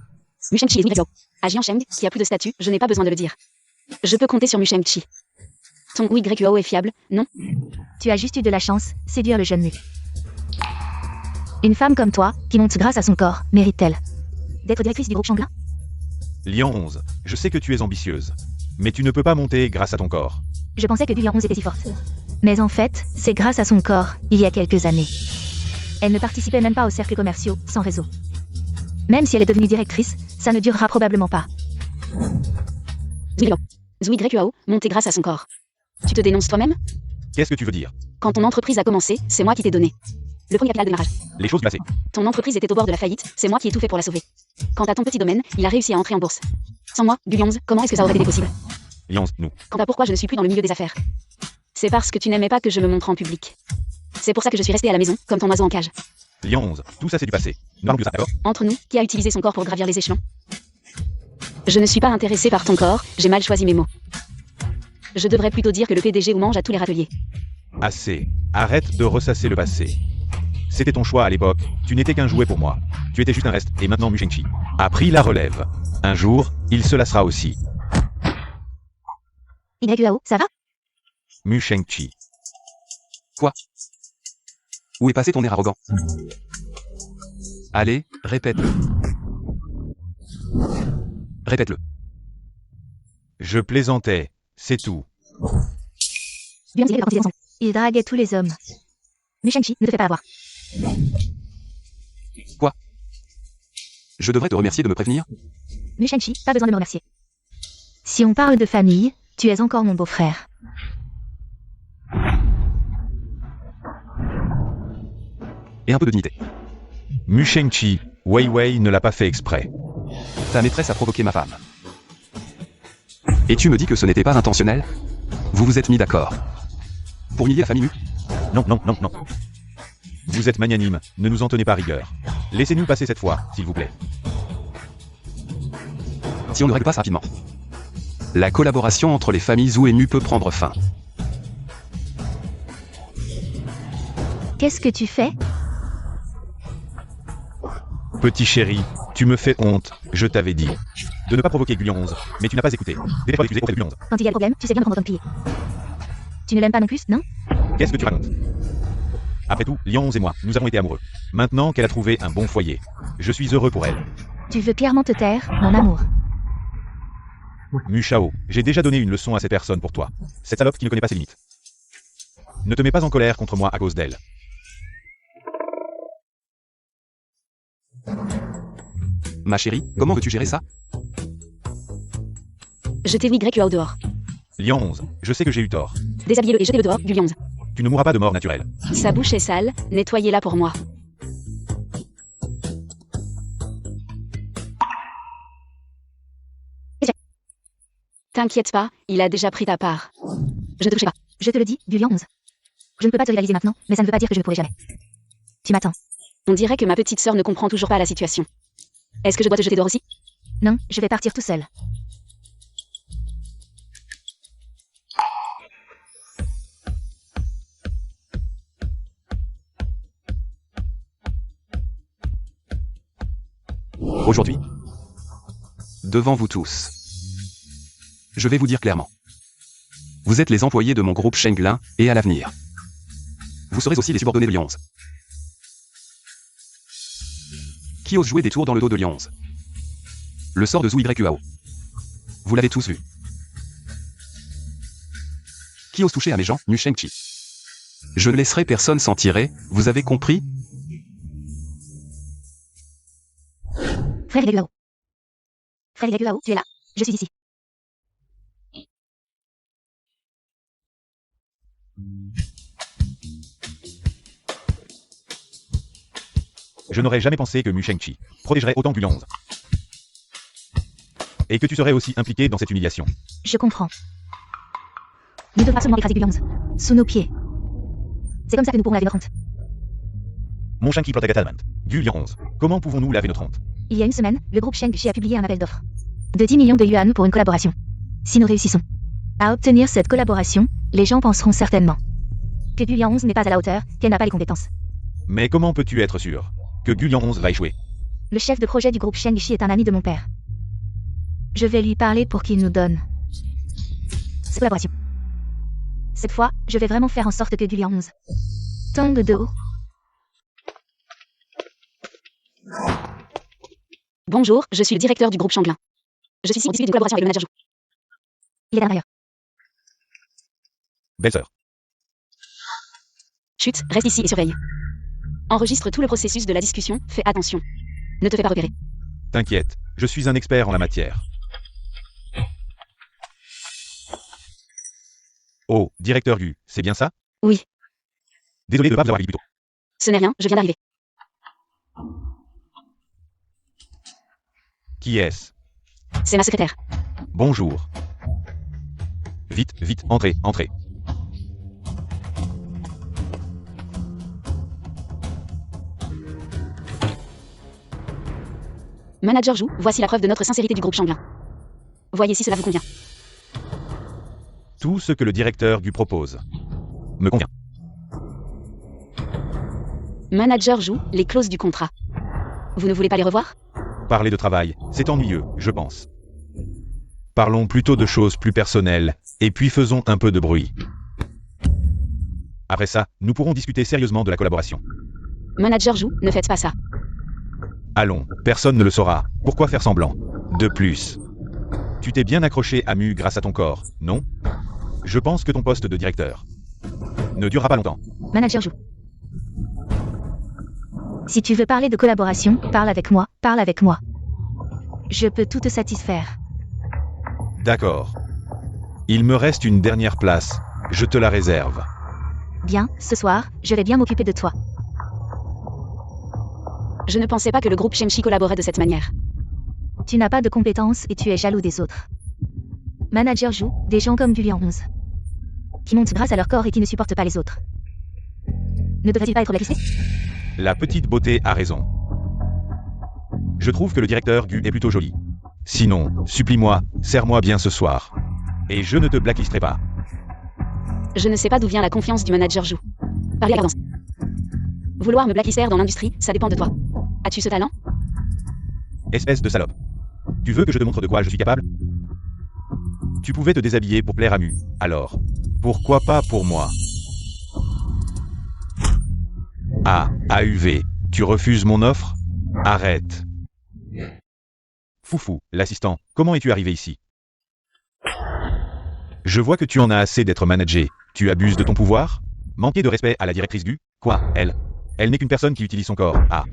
Mushengchi et Zhuo. À Jiansheng, qui a plus de statut, je n'ai pas besoin de le dire. Je peux compter sur Mushengchi. Ton YQAO est fiable, non? Tu as juste eu de la chance, séduire le jeune Mu. Une femme comme toi, qui monte grâce à son corps, mérite-t-elle d'être directrice du groupe Shanglin? Lian 11, je sais que tu es ambitieuse. Mais tu ne peux pas monter grâce à ton corps. Je pensais que Gulian 11 était si forte. Mais en fait, c'est grâce à son corps, il y a quelques années. Elle ne participait même pas aux cercles commerciaux, sans réseau. Même si elle est devenue directrice, ça ne durera probablement pas. YQAO, monté grâce à son corps. Tu te dénonces toi-même? Qu'est-ce que tu veux dire? Quand ton entreprise a commencé, c'est moi qui t'ai donné le premier capital de démarrage. Les choses passées. Ton entreprise était au bord de la faillite, c'est moi qui ai tout fait pour la sauver. Quant à ton petit domaine, il a réussi à entrer en bourse. Sans moi, Gulian 11, comment est-ce que ça aurait été possible? Lian 11, nous. Quant à pourquoi je ne suis plus dans le milieu des affaires. C'est parce que tu n'aimais pas que je me montre en public. C'est pour ça que je suis restée à la maison, comme ton oiseau en cage. Lian 11, tout ça c'est du passé. Ne parlons plus de ça, d'accord? Entre nous, qui a utilisé son corps pour gravir les échelons? Je ne suis pas intéressée par ton corps, j'ai mal choisi mes mots. Je devrais plutôt dire que le PDG ou mange à tous les râteliers. Assez. Arrête de ressasser le passé. C'était ton choix à l'époque, tu n'étais qu'un jouet pour moi. Tu étais juste un reste, et maintenant Mushengchi a pris la relève. Un jour, il se lassera aussi. YEAO, ça va? Mushengchi. Quoi? Où est passé ton air arrogant? Allez, répète-le. Répète-le. Je plaisantais, c'est tout. Il draguait tous les hommes. Mushengchi, ne te fais pas avoir. Quoi? Je devrais te remercier de me prévenir? Mushengchi, pas besoin de me remercier. Si on parle de famille, tu es encore mon beau-frère. Et un peu de dignité. Mushengchi, Wei Wei ne l'a pas fait exprès. Ta maîtresse a provoqué ma femme. Et tu me dis que ce n'était pas intentionnel? Vous vous êtes mis d'accord. Pour humilier la famille Mu? Non. Vous êtes magnanime, ne nous en tenez pas rigueur. Laissez-nous passer cette fois, s'il vous plaît. Si on ne règle pas ça rapidement, la collaboration entre les familles Zhu et Mu peut prendre fin. Qu'est-ce que tu fais? Petit chéri, tu me fais honte, je t'avais dit. De ne pas provoquer Gulian 11, mais tu n'as pas écouté. Des fois d'excuser auprès de Gulian 11. Quand il y a le problème, tu sais bien me prendre comme pilier. Tu ne l'aimes pas non plus, non? Qu'est-ce que tu racontes? Après tout, Lian 11 et moi, nous avons été amoureux. Maintenant qu'elle a trouvé un bon foyer, je suis heureux pour elle. Tu veux clairement te taire, mon amour. Mu Shao, j'ai déjà donné une leçon à cette personne pour toi. Cette salope qui ne connaît pas ses limites. Ne te mets pas en colère contre moi à cause d'elle. Ma chérie, comment veux-tu gérer ça? Jetez YQAO dehors. Lian 11, je sais que j'ai eu tort. Déshabillez-le et jetez-le dehors, Gulian 11. Tu ne mourras pas de mort naturelle. Sa bouche est sale, nettoyez-la pour moi. T'inquiète pas, il a déjà pris ta part. Je ne te toucherai pas. Je te le dis, du lion 11. Je ne peux pas te rivaliser maintenant, mais ça ne veut pas dire que je ne pourrai jamais. Tu m'attends. On dirait que ma petite sœur ne comprend toujours pas la situation. Est-ce que je dois te jeter dehors aussi? Non, je vais partir tout seul. Aujourd'hui, devant vous tous, je vais vous dire clairement. Vous êtes les employés de mon groupe Shenglin, et à l'avenir, vous serez aussi les subordonnés de Lion 11. Qui ose jouer des tours dans le dos de Lion 11? Le sort de Zhu YQAO. Vous l'avez tous vu. Qui ose toucher à mes gens, Nu Shengqi? Je ne laisserai personne s'en tirer, vous avez compris? Frère Yaguao. Frère Yaguao, tu es là. Je suis ici. Je n'aurais jamais pensé que Mu Shengqi protégerait autant du Lion 11. Et que tu serais aussi impliqué dans cette humiliation. Je comprends. Nous devons absolument écraser Guyans. Sous nos pieds. C'est comme ça que nous pourrons laver notre honte. Mon Shengqi Protect Settlement. Du Lion 11. Comment pouvons-nous laver notre honte? Il y a une semaine, le groupe Shengqi a publié un appel d'offres. De 10 millions de yuan pour une collaboration. Si nous réussissons à obtenir cette collaboration, les gens penseront certainement que Gulian 11 n'est pas à la hauteur, qu'elle n'a pas les compétences. Mais comment peux-tu être sûr que Gulian 11 va échouer? Le chef de projet du groupe Shengqi est un ami de mon père. Je vais lui parler pour qu'il nous donne cette collaboration. Cette fois, je vais vraiment faire en sorte que Gulian 11 tombe de haut. Bonjour, je suis le directeur du groupe Shanglin. Je suis ici pour discuter d'une collaboration avec le manager Zhu. Il est à l'intérieur. Belle-sœur. Chut, reste ici et surveille. Enregistre tout le processus de la discussion, fais attention. Ne te fais pas repérer. T'inquiète, je suis un expert en la matière. Oh, directeur Gu, c'est bien ça? Oui. Désolé de ne pas vous avoir dit plus tôt. Ce n'est rien, je viens d'arriver. Qui est-ce? C'est ma secrétaire. Bonjour. Vite, vite, entrez, entrez. Manager Zhu, voici la preuve de notre sincérité du groupe Shanglin. Voyez si cela vous convient. Tout ce que le directeur Gu propose me convient. Manager Zhu, les clauses du contrat. Vous ne voulez pas les revoir? Parler de travail, c'est ennuyeux, je pense. Parlons plutôt de choses plus personnelles, et puis faisons un peu de bruit. Après ça, nous pourrons discuter sérieusement de la collaboration. Manager Zhu, ne faites pas ça. Allons, personne ne le saura, pourquoi faire semblant? De plus, tu t'es bien accroché à Mu grâce à ton corps, non? Je pense que ton poste de directeur ne durera pas longtemps. Manager Zhu. Si tu veux parler de collaboration, parle avec moi, parle avec moi. Je peux tout te satisfaire. D'accord. Il me reste une dernière place, je te la réserve. Bien, ce soir, je vais bien m'occuper de toi. Je ne pensais pas que le groupe Shengqi collaborait de cette manière. Tu n'as pas de compétences et tu es jaloux des autres. Manager Zhu, des gens comme Gulian 11. Qui montent grâce à leur corps et qui ne supportent pas les autres. Ne devrait-il pas être blacklisté? La petite beauté a raison. Je trouve que le directeur Gu est plutôt joli. Sinon, supplie-moi, serre-moi bien ce soir. Et je ne te blacklisterai pas. Je ne sais pas d'où vient la confiance du manager Zhu. Parlez à l'avance. Vouloir me blacklister dans l'industrie, ça dépend de toi. As-tu ce talent? Espèce de salope. Tu veux que je te montre de quoi je suis capable? Tu pouvais te déshabiller pour plaire à Mu, alors pourquoi pas pour moi? Ah, AUV, tu refuses mon offre? Arrête. Foufou, l'assistant, comment es-tu arrivé ici? Je vois que tu en as assez d'être managé. Tu abuses de ton pouvoir? Manquer de respect à la directrice Gu? Quoi, elle n'est qu'une personne qui utilise son corps. Ah.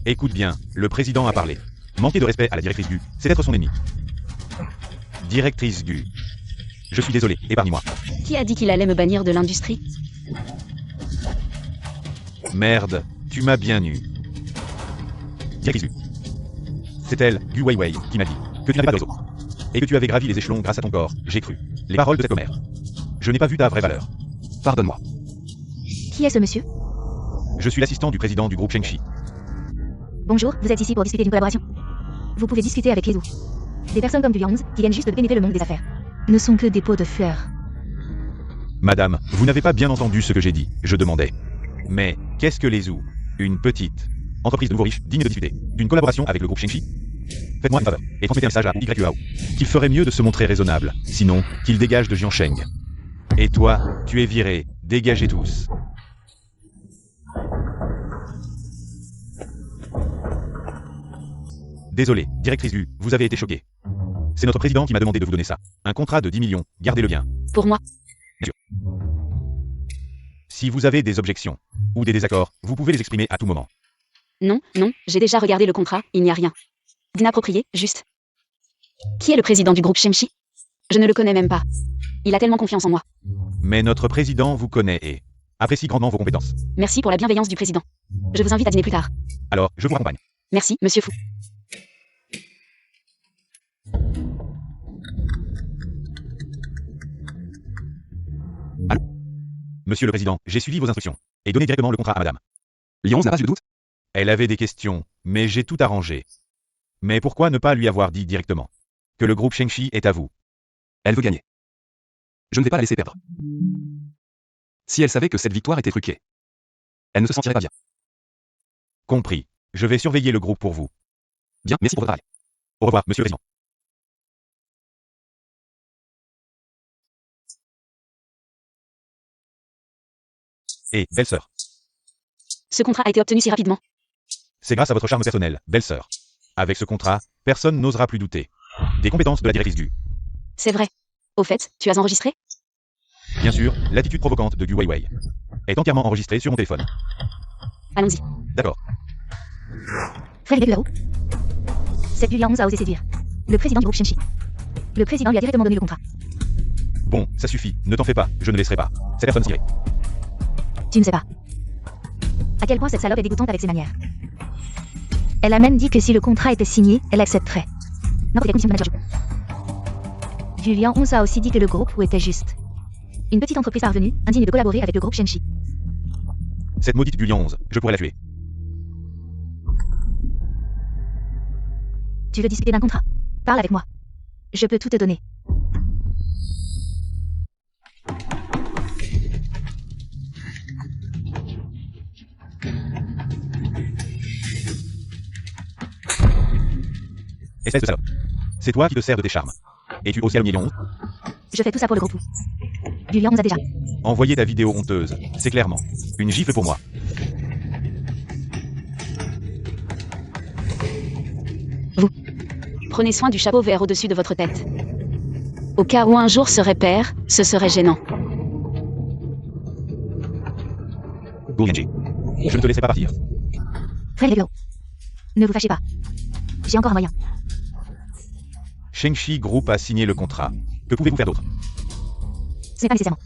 Écoute bien, le président a parlé. Manquer de respect à la directrice Gu, c'est être son ennemi. Directrice Gu. Je suis désolé, épargne-moi. Qui a dit qu'il allait me bannir de l'industrie? Merde, tu m'as bien eu. Directrice Gu. C'est elle, Gu Weiwei, qui m'a dit que tu n'avais pas de réseau. et que tu avais gravi les échelons grâce à ton corps, j'ai cru. Les paroles de cette commère. Je n'ai pas vu ta vraie valeur. Pardonne-moi. Qui est ce monsieur? Je suis l'assistant du président du groupe Shengshi. Bonjour, vous êtes ici pour discuter d'une collaboration. Vous pouvez discuter avec les ou. Des personnes comme Guliangs, qui viennent juste de pénétrer le monde des affaires. Ne sont que des pots de fleurs. Madame, vous n'avez pas bien entendu ce que j'ai dit, je demandais. Mais, qu'est-ce que les ou? Une petite entreprise de nouveaux riches, digne de discuter, d'une collaboration avec le groupe Shengshi? Faites-moi une faveur, et transmettez un message à YUAO, qu'il ferait mieux de se montrer raisonnable, sinon, qu'il dégage de Jiansheng. Et toi, tu es viré, dégagez tous. Désolé, directrice du, vous avez été choquée. C'est notre président qui m'a demandé de vous donner ça. Un contrat de 10 millions, gardez-le bien. Pour moi. Si vous avez des objections, ou des désaccords, vous pouvez les exprimer à tout moment. Non, j'ai déjà regardé le contrat, il n'y a rien d'inapproprié, juste. Qui est le président du groupe Shengshi? Je ne le connais même pas. Il a tellement confiance en moi. Mais notre président vous connaît et apprécie grandement vos compétences. Merci pour la bienveillance du président. Je vous invite à dîner plus tard. Alors, je vous accompagne. Merci, monsieur Fou. Allô? Monsieur le président, j'ai suivi vos instructions et donné directement le contrat à madame. Lyon n'a pas eu de doute? Elle avait des questions, mais j'ai tout arrangé. Mais pourquoi ne pas lui avoir dit directement que le groupe Shengshi est à vous? Elle veut gagner. Je ne vais pas la laisser perdre. Si elle savait que cette victoire était truquée, elle ne se sentirait pas bien. Compris. Je vais surveiller le groupe pour vous. Bien, merci pour votre travail. Au revoir, monsieur le président. Et, belle-sœur, Ce contrat a été obtenu si rapidement. c'est grâce à votre charme personnel, belle-sœur. Avec ce contrat, personne n'osera plus douter des compétences de la directrice du. C'est vrai. Au fait, tu as enregistré? Bien sûr, l'attitude provocante de Gu Weiwei est entièrement enregistrée sur mon téléphone. Allons-y. D'accord. Frère Guliangs. Cette Guliangs a osé séduire le président du groupe Shengshi. Le président lui a directement donné le contrat. Bon, ça suffit, ne t'en fais pas, je ne laisserai pas cette personne tirer. Tu ne sais pas à quel point cette salope est dégoûtante avec ses manières. Elle a même dit que si le contrat était signé, elle accepterait n'importe quelle condition de manager. Guliangs a aussi dit que le groupe était juste une petite entreprise parvenue, indigne de collaborer avec le groupe Shengshi. Cette maudite Guliangs, je pourrais la tuer. Tu veux discuter d'un contrat? Parle avec moi. Je peux tout te donner. Espèce de salope. C'est toi qui te sers de tes charmes. Et tu oses calomnier Guliangs? Je fais tout ça pour le groupe. Guliangs a déjà Envoyer ta vidéo honteuse, c'est clairement une gifle pour moi. Prenez soin du chapeau vert au-dessus de votre tête. Au cas où un jour se répère, ce serait gênant. Guliangs. Je ne te laisserai pas partir. Frère Guliangs. Ne vous fâchez pas. J'ai encore un moyen. Shengshi Group a signé le contrat. Que pouvez-vous faire d'autre? Ce n'est pas nécessairement.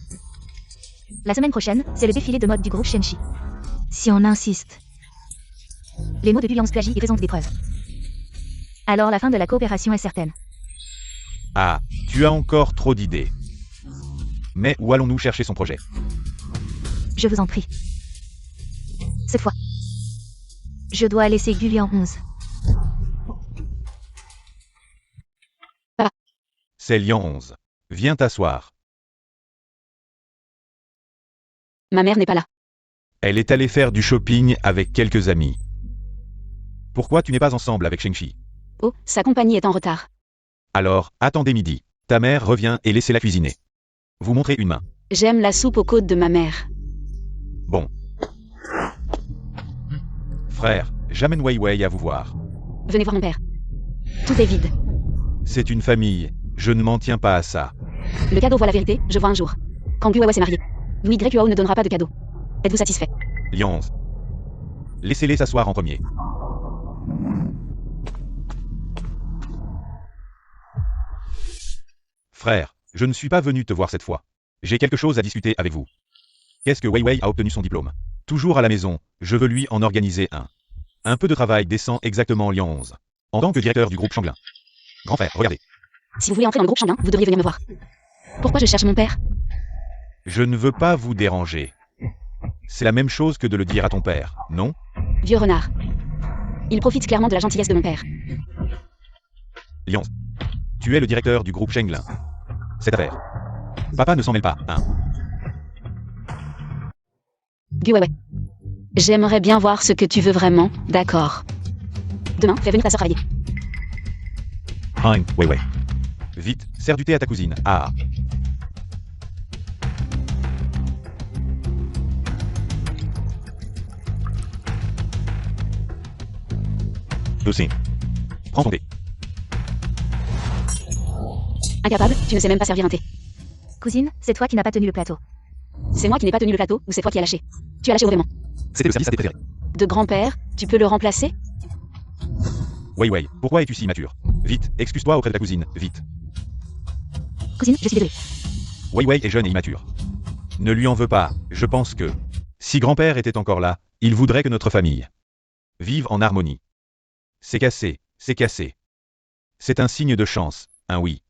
La semaine prochaine, c'est le défilé de mode du groupe Shengshi. Si on insiste, les mots de Guliangs plagie y présentent des preuves. Alors la fin de la coopération est certaine. Ah, tu as encore trop d'idées. Mais où allons-nous chercher son projet? Je vous en prie. Cette fois, je dois laisser Guliangs. C'est Lian 11. Viens t'asseoir. Ma mère n'est pas là. Elle est allée faire du shopping avec quelques amis. Pourquoi tu n'es pas ensemble avec Shengshi? Oh, sa compagnie est en retard. Alors, attendez midi. Ta mère revient et laissez-la cuisiner. Vous montrez une main. J'aime la soupe aux côtes de ma mère. Bon. Frère, j'amène Weiwei à vous voir. Venez voir mon père. Tout est vide. C'est une famille. Je ne m'en tiens pas à ça. Le cadeau voit la vérité, je vois un jour. Quand Guiwawa s'est marié. YUAO ne donnera pas de cadeau. Êtes-vous satisfait? Lian 11. Laissez-les s'asseoir en premier. Frère, je ne suis pas venu te voir cette fois. J'ai quelque chose à discuter avec vous. Qu'est-ce que Weiwei a obtenu son diplôme? Toujours à la maison, je veux lui en organiser un. Un peu de travail décent exactement Lian 11. En tant que directeur du groupe Shanglin. Grand frère, regardez. Si vous voulez entrer dans le groupe Changlin, vous devriez venir me voir. Pourquoi je cherche mon père? Je ne veux pas vous déranger. C'est la même chose que de le dire à ton père, non? Vieux renard. Il profite clairement de la gentillesse de mon père. Lyons. Tu es le directeur du groupe Changlin. Cette affaire. Papa ne s'en mêle pas, hein? Ouais. J'aimerais bien voir ce que tu veux vraiment, d'accord. Demain, fais venir ta soeur travailler. Hein, ouais. Vite, sers du thé à ta cousine. Ah. Aussi. Prends ton thé. Incapable, tu ne sais même pas servir un thé. Cousine, c'est toi qui n'as pas tenu le plateau. C'est moi qui n'ai pas tenu le plateau, ou c'est toi qui as lâché? Tu as lâché vraiment. C'était le service à tes préférés. De grand-père, tu peux le remplacer? Ouais. Pourquoi es-tu si immature? Vite, excuse-toi auprès de ta cousine, vite. Cousine, je suis désolée. Ouais est jeune et immature. Ne lui en veux pas, je pense que... Si grand-père était encore là, il voudrait que notre famille vive en harmonie. C'est cassé. C'est un signe de chance, un oui.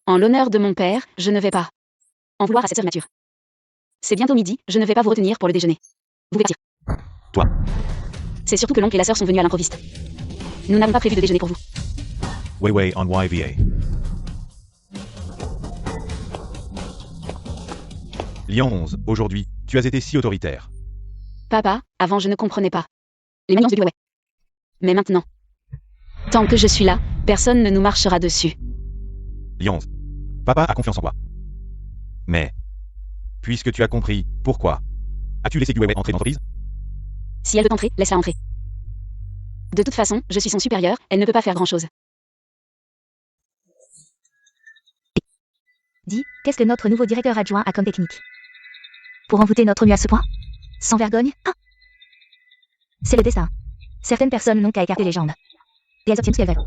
En l'honneur de mon père, je ne vais pas en vouloir à cette sœur immature. C'est bientôt midi, je ne vais pas vous retenir pour le déjeuner. Vous pouvez partir. Toi. C'est surtout que l'oncle et la sœur sont venus à l'improviste. Nous n'avons pas prévu de déjeuner pour vous. Ouais on YVA. Lyon 11, aujourd'hui, tu as été si autoritaire. Papa, avant je ne comprenais pas les manières du ouais. Mais maintenant, tant que je suis là, personne ne nous marchera dessus. Lyon 11. Papa a confiance en toi. Mais, puisque tu as compris, pourquoi as-tu laissé Guewei entrer dans l'entreprise? Si elle veut entrer, laisse-la entrer. De toute façon, je suis son supérieur, elle ne peut pas faire grand-chose. Dis, qu'est-ce que notre nouveau directeur adjoint a comme technique? Pour envoûter notre mieux à ce point? Sans vergogne? Ah! C'est le destin. Certaines personnes n'ont qu'à écarter les jambes. Et elles obtiennent ce qu'elles veulent.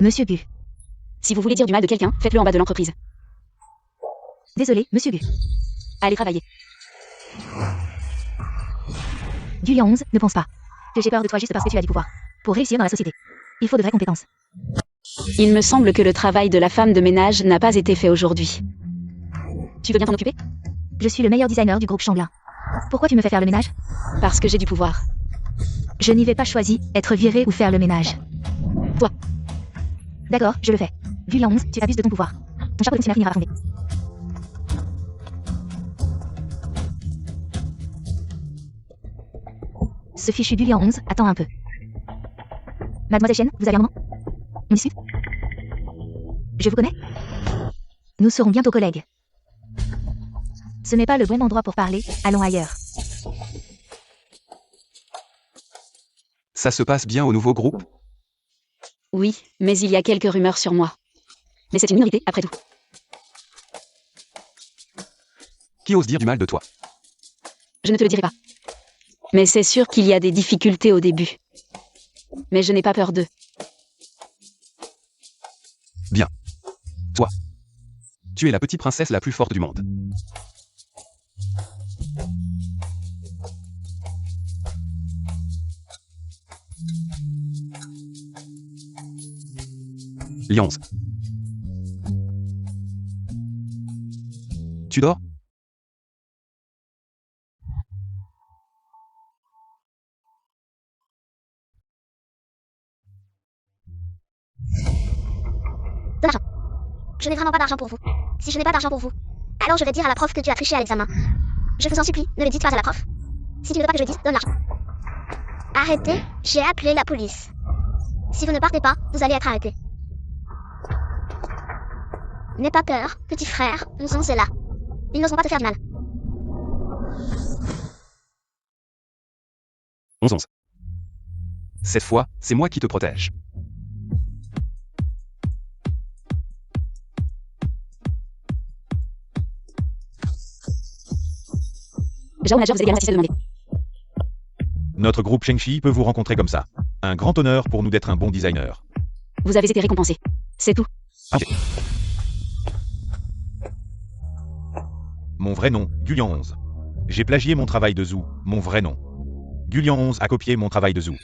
Monsieur Gu. Si vous voulez dire du mal de quelqu'un, faites-le en bas de l'entreprise. Désolé, Monsieur Gu. Allez travailler. Gu 11, ne pense pas que j'ai peur de toi juste parce que tu as du pouvoir. Pour réussir dans la société, il faut de vraies compétences. Il me semble que le travail de la femme de ménage n'a pas été fait aujourd'hui. Tu veux bien t'en occuper? Je suis le meilleur designer du groupe Changlin. Pourquoi tu me fais faire le ménage? Parce que j'ai du pouvoir. Je n'y vais pas choisir, être viré ou faire le ménage. Toi. D'accord, je le fais. Gu 11, tu abuses de ton pouvoir. Ton chapeau de fonctionnaire finira par tomber. Ce fichu Gu 11, attends un peu. Mademoiselle Chen, vous avez un moment? On discute? Je vous connais? Nous serons bientôt collègues. Ce n'est pas le bon endroit pour parler, allons ailleurs. Ça se passe bien au nouveau groupe? Oui, mais il y a quelques rumeurs sur moi. Mais c'est une minorité, après tout. Qui ose dire du mal de toi? Je ne te le dirai pas. Mais c'est sûr qu'il y a des difficultés au début. Mais je n'ai pas peur d'eux. Bien. Toi. Tu es la petite princesse la plus forte du monde. Lyons. Tu dors? De l'argent. Je n'ai vraiment pas d'argent pour vous. Si je n'ai pas d'argent pour vous, alors je vais dire à la prof que tu as triché à l'examen. Je vous en supplie, ne le dites pas à la prof. Si tu ne veux pas que je dise, donne l'argent. Arrêtez, j'ai appelé la police. Si vous ne partez pas, vous allez être arrêté. N'aie pas peur, petit frère, nous sommes là. Ils n'oseront pas te faire du mal. 11. Cette fois, c'est moi qui te protège. Déjà au manager, vous avez également assisté de demander. Notre groupe Shengshi peut vous rencontrer comme ça. Un grand honneur pour nous d'être un bon designer. Vous avez été récompensé. C'est tout. Ok. Mon vrai nom, Gulian 11. J'ai plagié mon travail de Zou, mon vrai nom. Gulian 11 a copié mon travail de Zou.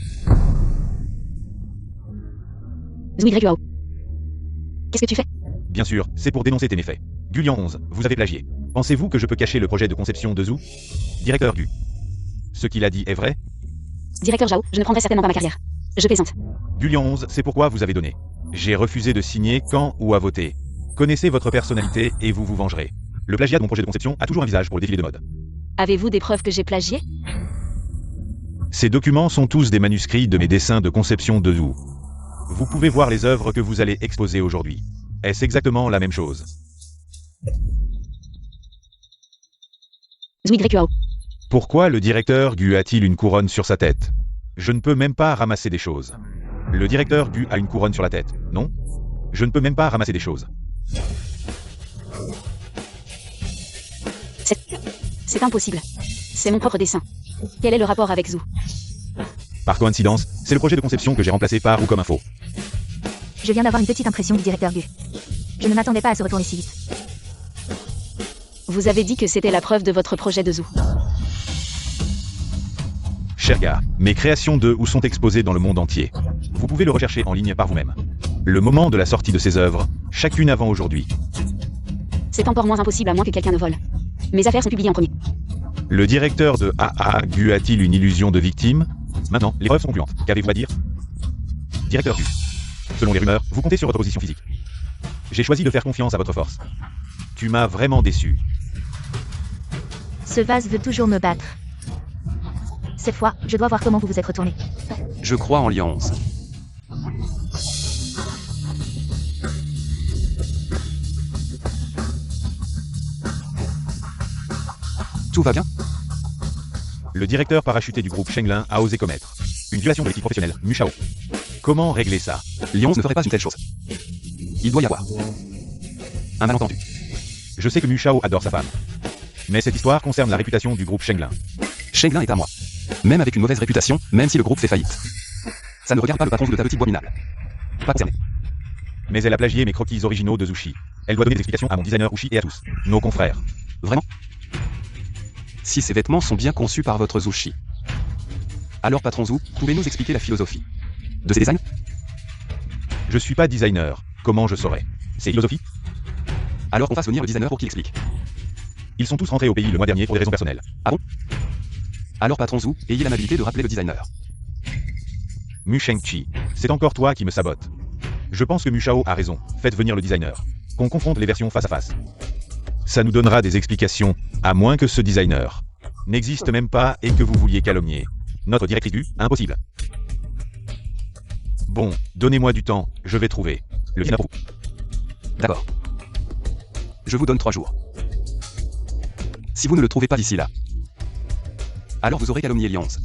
Zhu YUAO. Qu'est-ce que tu fais? Bien sûr, c'est pour dénoncer tes méfaits. Gulian 11, vous avez plagié. Pensez-vous que je peux cacher le projet de conception de Zhu? Directeur Gu. Ce qu'il a dit est vrai? Directeur Zhao, je ne prendrai certainement pas ma carrière. Je plaisante. Gulian 11, c'est pourquoi vous avez donné. J'ai refusé de signer quand ou à voter. Connaissez votre personnalité et vous vous vengerez. Le plagiat de mon projet de conception a toujours un visage pour le défilé de mode. Avez-vous des preuves que j'ai plagié? Ces documents sont tous des manuscrits de mes dessins de conception de Zhu. Vous pouvez voir les œuvres que vous allez exposer aujourd'hui. Est-ce exactement la même chose? Zhu YUAO. Pourquoi le directeur Gu a-t-il une couronne sur sa tête? Je ne peux même pas ramasser des choses. Le directeur Gu a une couronne sur la tête, non? Je ne peux même pas ramasser des choses. C'est impossible. C'est mon propre dessin. Quel est le rapport avec Zhu? Par coïncidence, c'est le projet de conception que j'ai remplacé par ou comme info. Je viens d'avoir une petite impression du directeur Gu. Je ne m'attendais pas à se retourner si vite. Vous avez dit que c'était la preuve de votre projet de Zhu. Cher gars, mes créations de ou sont exposées dans le monde entier. Vous pouvez le rechercher en ligne par vous-même. Le moment de la sortie de ces œuvres, chacune avant aujourd'hui. C'est encore moins impossible à moins que quelqu'un ne vole. Mes affaires sont publiées en premier. Le directeur de AA Gu a-t-il une illusion de victime? Maintenant, les preuves sont concluantes. Qu'avez-vous à dire? Directeur Gu. Selon les rumeurs, vous comptez sur votre position physique. J'ai choisi de faire confiance à votre force. Tu m'as vraiment déçu. Ce vase veut toujours me battre. Cette fois, je dois voir comment vous vous êtes retourné. Je crois en Lian 11. Tout va bien? Le directeur parachuté du groupe Shenglin a osé commettre une violation de l'éthique professionnelle, Mushao. Comment régler ça? Lian 11 ne ferait pas une telle chose. Il doit y avoir un malentendu. Je sais que Mushao adore sa femme. Mais cette histoire concerne la réputation du groupe Shenglin. Shenglin est à moi. Même avec une mauvaise réputation, même si le groupe fait faillite. Ça ne regarde pas le patron de ta petite bois minable. Pas concerné. Mais elle a plagié mes croquis originaux de Zushi. Elle doit donner des explications à mon designer Ushi et à tous, nos confrères. Vraiment? Si ces vêtements sont bien conçus par votre Zushi. Alors patron Zhu, pouvez-nous expliquer la philosophie de ces designs? Je suis pas designer, comment je saurais? C'est philosophie? Alors qu'on fasse venir le designer pour qu'il explique. Ils sont tous rentrés au pays le mois dernier pour des raisons personnelles. Ah bon? Alors patron Zhu, ayez l'amabilité de rappeler le designer. Mu Shengqi, c'est encore toi qui me sabote. Je pense que Mushao a raison, faites venir le designer. Qu'on confronte les versions face à face. Ça nous donnera des explications, à moins que ce designer n'existe même pas et que vous vouliez calomnier notre directrice du impossible. Bon, donnez-moi du temps, je vais trouver le designer pour vous. D'accord. Je vous donne 3 jours. Si vous ne le trouvez pas d'ici là, alors vous aurez calomnié Lian 11.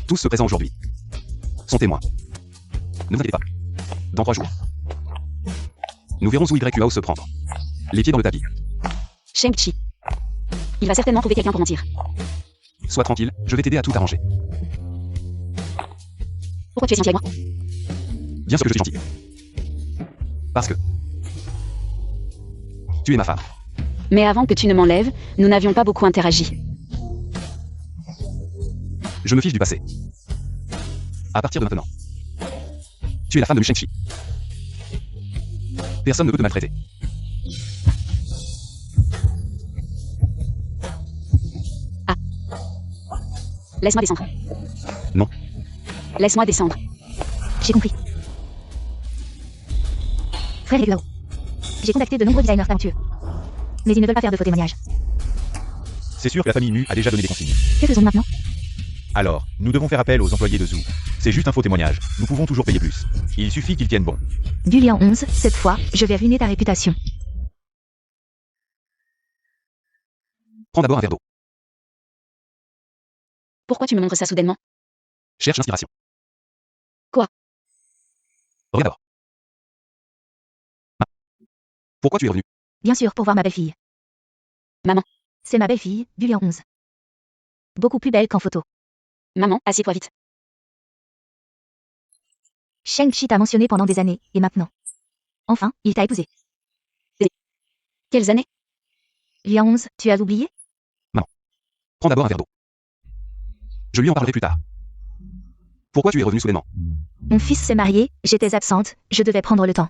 Tous ceux présents aujourd'hui sont témoins. Ne vous inquiétez pas. Dans 3 jours, nous verrons où YUAO se prendre. Les pieds dans le tapis. Sheng-Chi. Il va certainement trouver quelqu'un pour mentir. Sois tranquille, je vais t'aider à tout arranger. Pourquoi tu es si gentil avec moi? Bien sûr que je suis gentil. Parce que tu es ma femme. Mais avant que tu ne m'enlèves, nous n'avions pas beaucoup interagi. Je me fiche du passé. À partir de maintenant, tu es la femme de Mu Shengqi. Personne ne peut te maltraiter. Laisse-moi descendre. Non. Laisse-moi descendre. J'ai compris. Frère Yuao. J'ai contacté de nombreux designers talentueux. Mais ils ne veulent pas faire de faux témoignages. C'est sûr que la famille Mu a déjà donné des consignes. Que faisons-nous maintenant? Alors, nous devons faire appel aux employés de Zhu. C'est juste un faux témoignage, nous pouvons toujours payer plus. Il suffit qu'ils tiennent bon. Du Lian 11, cette fois, je vais ruiner ta réputation. Prends d'abord un verre d'eau. Pourquoi tu me montres ça soudainement? Cherche l'inspiration. Quoi? Regarde d'abord. Pourquoi tu es revenu? Bien sûr, pour voir ma belle-fille. Maman. C'est ma belle-fille, du Lian 11. Beaucoup plus belle qu'en photo. Maman, assieds-toi vite. Sheng-Chi t'a mentionné pendant des années, et maintenant. Enfin, il t'a épousé. Quelles années? Lian 11, tu as oublié? Prends d'abord un verre d'eau. Je lui en parlerai plus tard. Pour Pourquoi tu es revenu soudainement? Mon fils s'est marié, j'étais absente, je devais prendre le temps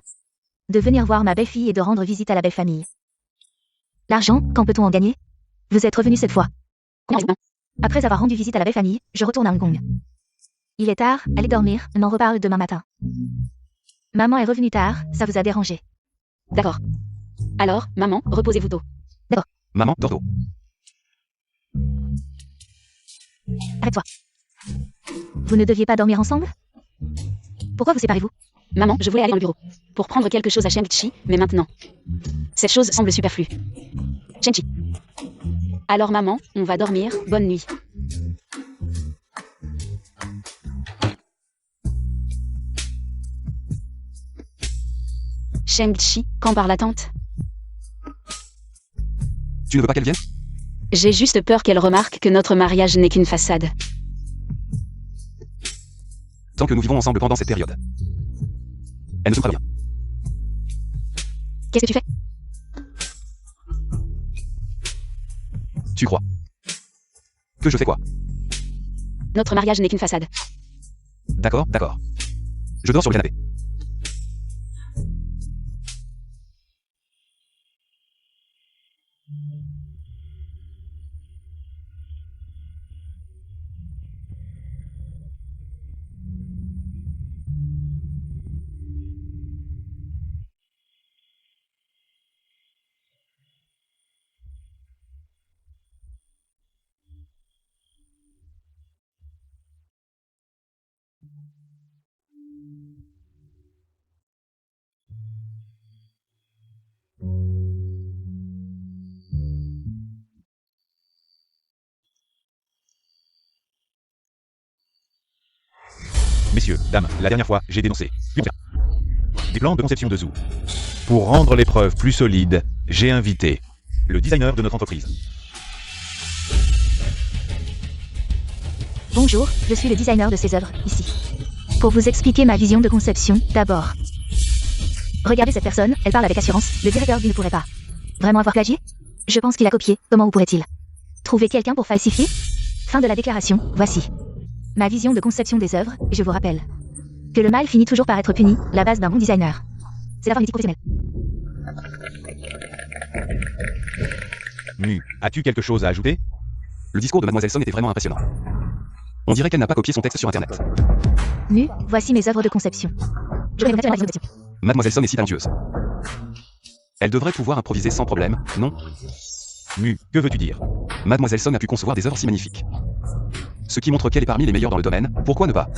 de venir voir ma belle-fille et de rendre visite à la belle famille. L'argent, quand peut-on en gagner? Vous êtes revenu cette fois. Comment est-ce? Après avoir rendu visite à la belle famille, je retourne à Hong Kong. Il est tard, allez dormir, on en reparle demain matin. Maman est revenue tard, ça vous a dérangé. D'accord. Alors, maman, reposez-vous tôt. Maman, dors tôt. Arrête-toi. Vous ne deviez pas dormir ensemble? Pourquoi vous séparez-vous? Maman, je voulais aller dans le bureau pour prendre quelque chose à Shang-Chi, mais maintenant, cette chose semble superflue. Shang-Chi. Alors maman, on va dormir, bonne nuit. Shang-Chi, quand part la tante? Tu ne veux pas qu'elle vienne? J'ai juste peur qu'elle remarque que notre mariage n'est qu'une façade. Tant que nous vivons ensemble pendant cette période. Elle ne se fera bien. Qu'est-ce que tu fais? Tu crois que je fais quoi? Notre mariage n'est qu'une façade. D'accord, d'accord. Je dors sur le canapé. Messieurs, dames, la dernière fois, j'ai dénoncé des plans de conception de Zoo. Pour rendre les preuves plus solides, j'ai invité le designer de notre entreprise. Bonjour, je suis le designer de ces œuvres, ici. Pour vous expliquer ma vision de conception, d'abord. Regardez cette personne, elle parle avec assurance, le directeur ne pourrait pas vraiment avoir plagié? Je pense qu'il a copié, comment pourrait-il trouver quelqu'un pour falsifier? Fin de la déclaration, voici ma vision de conception des œuvres, et je vous rappelle que le mal finit toujours par être puni, la base d'un bon designer. C'est la fin d'une éthique professionnelle. Mu, as-tu quelque chose à ajouter? Le discours de Mademoiselle Song était vraiment impressionnant. On dirait qu'elle n'a pas copié son texte sur Internet. Nu, voici mes œuvres de conception. Je vais vous mettre ma vision de conception. Mademoiselle Song est si talentueuse. Elle devrait pouvoir improviser sans problème, non? Mu, que veux-tu dire? Mademoiselle Song a pu concevoir des œuvres si magnifiques. Ce qui montre qu'elle est parmi les meilleures dans le domaine, pourquoi ne pas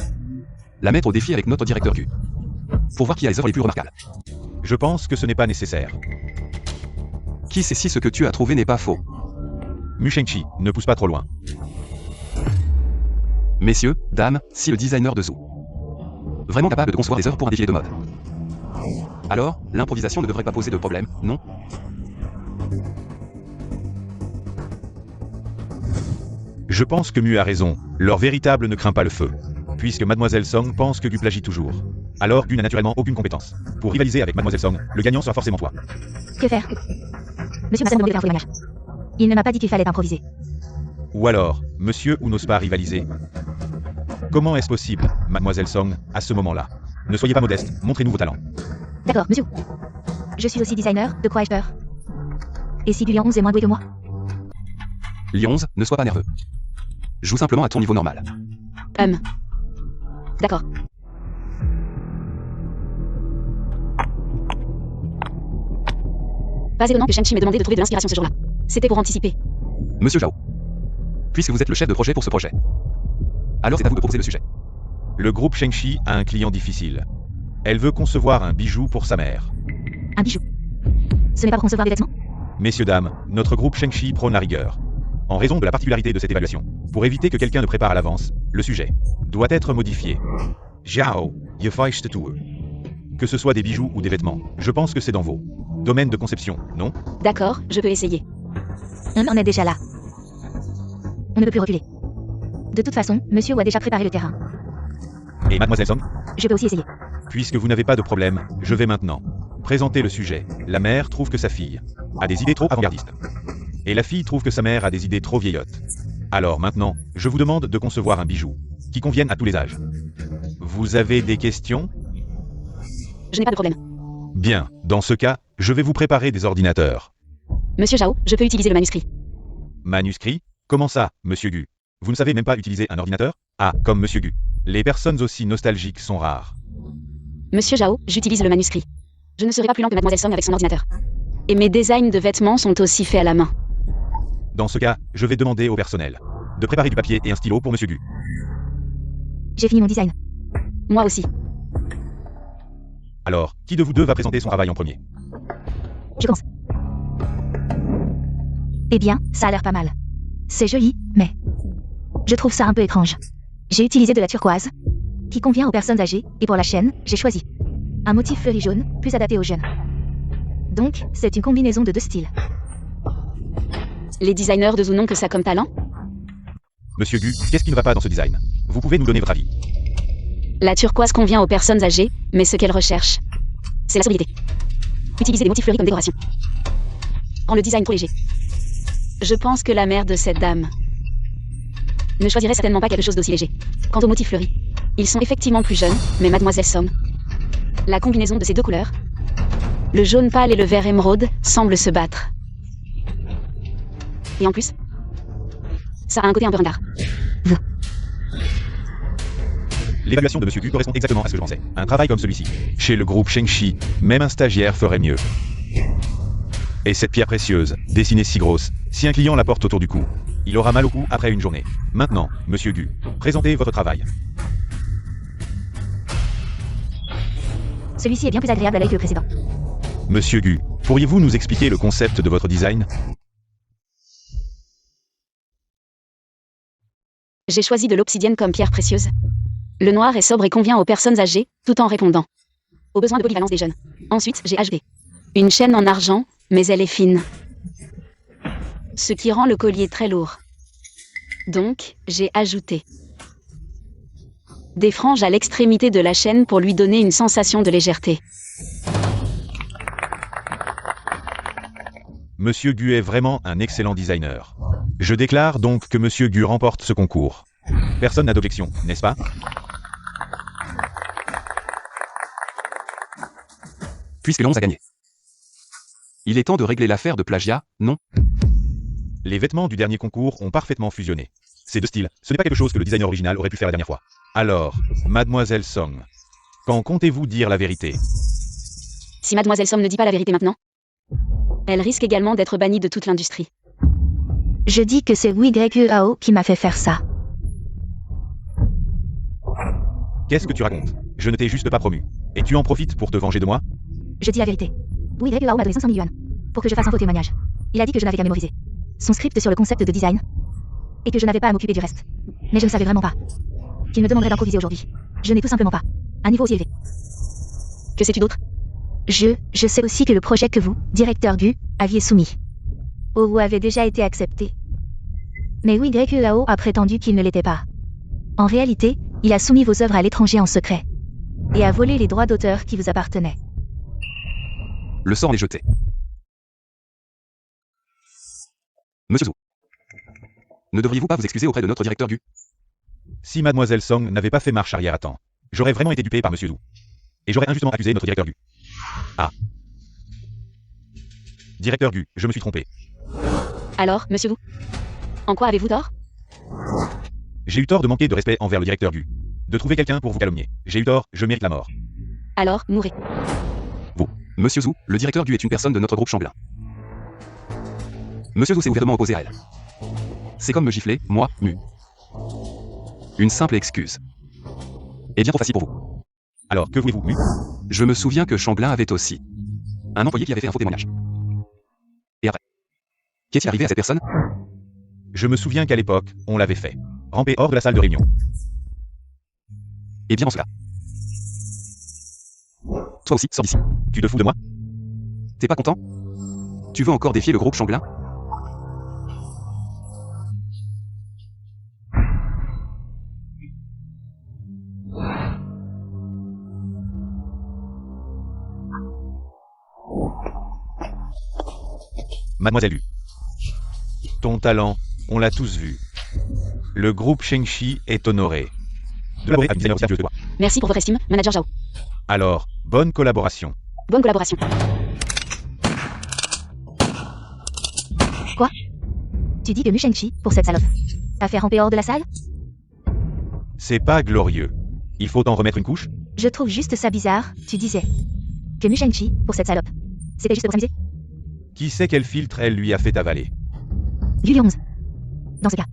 la mettre au défi avec notre directeur Q? Pour voir qui a les œuvres les plus remarquables. Je pense que ce n'est pas nécessaire. Qui sait si ce que tu as trouvé n'est pas faux? Mu Shang-Chi, ne pousse pas trop loin. Messieurs, dames, si le designer de Zoo vraiment capable de concevoir des œuvres pour un défilé de mode, alors, l'improvisation ne devrait pas poser de problème, non? Je pense que Mu a raison, leur véritable ne craint pas le feu. Puisque Mademoiselle Song pense que Gu plagie toujours. Alors Gu n'a naturellement aucune compétence. Pour rivaliser avec Mademoiselle Song, le gagnant sera forcément toi. Que faire? Monsieur m'a seulement demandé de faire un faux témoignage. Il ne m'a pas dit qu'il fallait improviser. Ou alors, monsieur ou n'ose pas rivaliser. Comment est-ce possible, Mademoiselle Song, à ce moment-là? Ne soyez pas modeste, montrez-nous vos talents. D'accord, monsieur. Je suis aussi designer, de quoi ai-je peur? Et si Lyon 11 est moins doué que moi? Lyon 11, ne sois pas nerveux. Joue simplement à ton niveau normal. D'accord. Pas étonnant que Shang-Chi m'ait demandé de trouver de l'inspiration ce jour-là. C'était pour anticiper. Monsieur Zhao, puisque vous êtes le chef de projet pour ce projet, alors c'est à vous de proposer le sujet. Le groupe Shang-Chi a un client difficile. Elle veut concevoir un bijou pour sa mère. Un bijou. Ce n'est pas pour concevoir des vêtements? Messieurs, dames, notre groupe Shang-Chi prône la rigueur. En raison de la particularité de cette évaluation, pour éviter que quelqu'un ne prépare à l'avance, le sujet doit être modifié. Zhao, je fais tout. Que ce soit des bijoux ou des vêtements, je pense que c'est dans vos domaines de conception, non? D'accord, je peux essayer. On en est déjà là. On ne peut plus reculer. De toute façon, monsieur a déjà préparé le terrain. Et Mademoiselle Song? Je peux aussi essayer. Puisque vous n'avez pas de problème, je vais maintenant présenter le sujet. La mère trouve que sa fille a des idées trop avant-gardistes. Et la fille trouve que sa mère a des idées trop vieillottes. Alors maintenant, je vous demande de concevoir un bijou qui convienne à tous les âges. Vous avez des questions? Je n'ai pas de problème. Bien, dans ce cas, je vais vous préparer des ordinateurs. Monsieur Zhao, je peux utiliser le manuscrit. Manuscrit? Comment ça, monsieur Gu? Vous ne savez même pas utiliser un ordinateur? Ah, comme monsieur Gu. Les personnes aussi nostalgiques sont rares. Monsieur Zhao, j'utilise le manuscrit. Je ne serai pas plus lent que Mademoiselle Song avec son ordinateur. Et mes designs de vêtements sont aussi faits à la main. Dans ce cas, je vais demander au personnel de préparer du papier et un stylo pour monsieur Gu. J'ai fini mon design. Moi aussi. Alors, qui de vous deux va présenter son travail en premier? Je commence. Eh bien, ça a l'air pas mal. C'est joli, mais je trouve ça un peu étrange. J'ai utilisé de la turquoise, qui convient aux personnes âgées, et pour la chaîne, j'ai choisi un motif fleuri jaune, plus adapté aux jeunes. Donc, c'est une combinaison de deux styles. Les designers de Zou n'ont que ça comme talent? Monsieur Gu, qu'est-ce qui ne va pas dans ce design? Vous pouvez nous donner votre avis? La turquoise convient aux personnes âgées, mais ce qu'elles recherchent, c'est la sobriété. Utiliser des motifs fleuris comme décoration rend le design trop léger. Je pense que la mère de cette dame ne choisirait certainement pas quelque chose d'aussi léger. Quant aux motifs fleuris, ils sont effectivement plus jeunes, mais Mademoiselle Song, la combinaison de ces deux couleurs, le jaune pâle et le vert émeraude, semble se battre. Et en plus, ça a un côté un peu ringard. L'évaluation de monsieur Gu correspond exactement à ce que je pensais. Un travail comme celui-ci, chez le groupe Shengxi, même un stagiaire ferait mieux. Et cette pierre précieuse, dessinée si grosse, si un client la porte autour du cou, il aura mal au cou après une journée. Maintenant, monsieur Gu, présentez votre travail. Celui-ci est bien plus agréable à l'œil que le précédent. Monsieur Gu, pourriez-vous nous expliquer le concept de votre design? J'ai choisi de l'obsidienne comme pierre précieuse. Le noir est sobre et convient aux personnes âgées, tout en répondant aux besoins de polyvalence des jeunes. Ensuite, j'ai ajouté une chaîne en argent, mais elle est fine, ce qui rend le collier très lourd. Donc, j'ai ajouté des franges à l'extrémité de la chaîne pour lui donner une sensation de légèreté. Monsieur Gu est vraiment un excellent designer. Je déclare donc que monsieur Gu remporte ce concours. Personne n'a d'objection, n'est-ce pas? Puisque l'on a gagné. Il est temps de régler l'affaire de plagiat, non? Les vêtements du dernier concours ont parfaitement fusionné. Ces deux styles, ce n'est pas quelque chose que le designer original aurait pu faire la dernière fois. Alors, Mademoiselle Song, quand comptez-vous dire la vérité? Si Mademoiselle Song ne dit pas la vérité maintenant, elle risque également d'être bannie de toute l'industrie. Je dis que c'est Wei Ao qui m'a fait faire ça. Qu'est-ce que tu racontes? Je ne t'ai juste pas promu. Et tu en profites pour te venger de moi? Je dis la vérité. Wei Ao m'a donné 500 000 yuan pour que je fasse un faux témoignage. Il a dit que je n'avais qu'à mémoriser son script sur le concept de design et que je n'avais pas à m'occuper du reste. Mais je ne savais vraiment pas qu'il me demanderait d'improviser aujourd'hui. Je n'ai tout simplement pas un niveau aussi élevé. Que sais-tu d'autre? Je sais aussi que le projet que vous, directeur Gu, aviez soumis au avait déjà été accepté. Mais Wei Ao a prétendu qu'il ne l'était pas. En réalité, il a soumis vos œuvres à l'étranger en secret et a volé les droits d'auteur qui vous appartenaient. Le sort est jeté. Monsieur Zou, ne devriez-vous pas vous excuser auprès de notre directeur Gu? Si Mademoiselle Song n'avait pas fait marche arrière à temps, j'aurais vraiment été dupé par monsieur Zou. Et j'aurais injustement accusé notre directeur Gu. Ah. Directeur Gu, je me suis trompé. Alors, monsieur Wu, en quoi avez-vous tort? J'ai eu tort de manquer de respect envers le directeur Gu. De trouver quelqu'un pour vous calomnier. J'ai eu tort, je mérite la mort. Alors, mourrez. Vous, Monsieur Zou, le directeur Gu est une personne de notre groupe Changlin. Monsieur Zou s'est ouvertement opposé à elle. C'est comme me gifler, moi, Mu. Une simple excuse. Et bien trop facile pour vous. Alors, que voulez-vous, Mu? Je me souviens que Changlin avait aussi un employé qui avait fait un faux témoignage. Et après, qu'est-il arrivé à cette personne? Je me souviens qu'à l'époque, on l'avait fait ramper hors de la salle de réunion. Et bien en cela. Toi aussi, sors d'ici. Tu te fous de moi? T'es pas content? Tu veux encore défier le groupe Changlin? Mademoiselle Yu. Ton talent, on l'a tous vu. Le groupe Shengxi est honoré. De la à designer aussi, je te vois. Merci pour votre estime, manager Zhao. Alors, bonne collaboration. Bonne collaboration. Tu dis que Mu Shengqi, pour cette salope, a fait ramper hors de la salle? C'est pas glorieux. Il faut en remettre une couche? Je trouve juste ça bizarre, tu disais. Que Mu Shengqi, pour cette salope. C'était juste pour s'amuser? Qui sait quel filtre elle lui a fait avaler? Du Liu 11. Dans ce cas.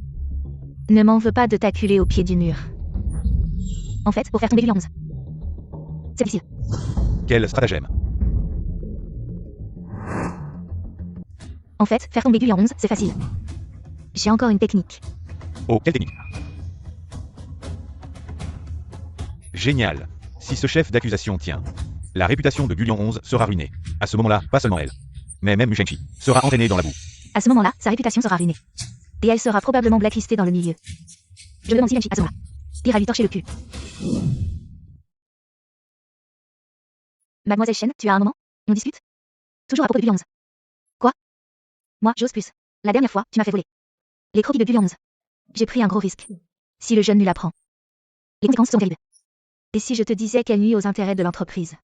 Ne m'en veux pas de t'acculer au pied du mur. En fait, pour faire tomber du Liu 11. C'est difficile. Quel stratagème? En fait, faire tomber du Liu 11, c'est facile. J'ai encore une technique. Oh, quelle technique! Génial. Si ce chef d'accusation tient, la réputation de Gulion 11 sera ruinée. À ce moment-là, pas seulement elle, mais même Mu Shengqi sera entraîné dans la boue. À ce moment-là, sa réputation sera ruinée. Et elle sera probablement blacklistée dans le milieu. Je demande si Shengqi à ce moment-là. Pire à lui torcher le cul. Mademoiselle Shen, tu as un moment? On discute? Toujours à propos de Gulion 11. Quoi? Moi, j'ose plus. La dernière fois, tu m'as fait voler les croquis de Gulion 11. J'ai pris un gros risque. Si le jeune nul apprend, les conséquences sont terribles. Et si je te disais qu'elle nuit aux intérêts de l'entreprise?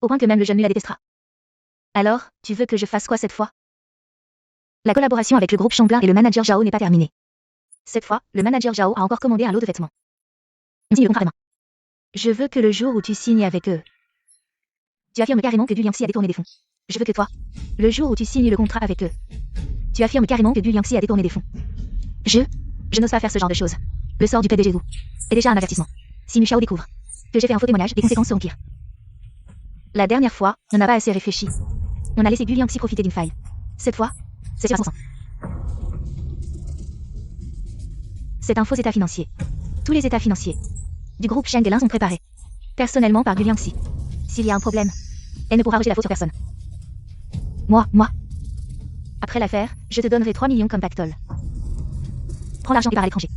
Au point que même le jeune nul la détestera. Alors, tu veux que je fasse quoi cette fois? La collaboration avec le groupe Shangling et le manager Zhao n'est pas terminée. Cette fois, le manager Zhao a encore commandé un lot de vêtements. On signe le contrat demain. Je veux que le jour où tu signes avec eux, tu affirmes carrément que Du Liangxi a détourné des fonds. Je veux que toi, le jour où tu signes le contrat avec eux, tu affirmes carrément que Du Liangxi a détourné des fonds. Je n'ose pas faire ce genre de choses. Le sort du PDG Wu est déjà un avertissement. Si Mu Shao découvre que j'ai fait un faux témoignage, les conséquences seront pires. La dernière fois, on n'a pas assez réfléchi. On a laissé Du Liangxi profiter d'une faille. Cette fois, c'est sur son sang. C'est un faux état financier. Tous les états financiers du groupe Shangling sont préparés personnellement par Du Liangxi. S'il y a un problème, elle ne pourra rejeter la faute sur personne. Moi. Après l'affaire, je te donnerai 3 millions comme pactole. Prends l'argent et pars à l'étranger.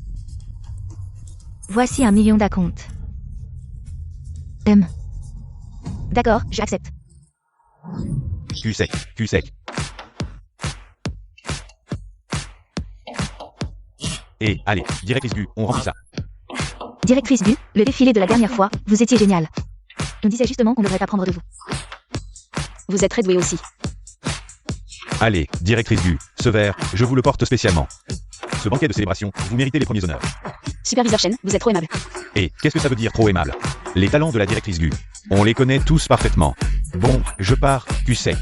Voici 1 million d'acompte. D'accord, je accepte. Cul sec, cul sec. Et allez, directrice Gu, on remplit ça. Directrice Gu, le défilé de la dernière fois, vous étiez génial. On disait justement qu'on ne devrait pas prendre de vous. Vous êtes très doué aussi. Allez, directrice Gu, ce verre, je vous le porte spécialement. Ce banquet de célébration, vous méritez les premiers honneurs. Superviseur Shen, vous êtes trop aimable. Et qu'est-ce que ça veut dire trop aimable? Les talents de la directrice Gu, on les connaît tous parfaitement. Bon, je pars, cul sec.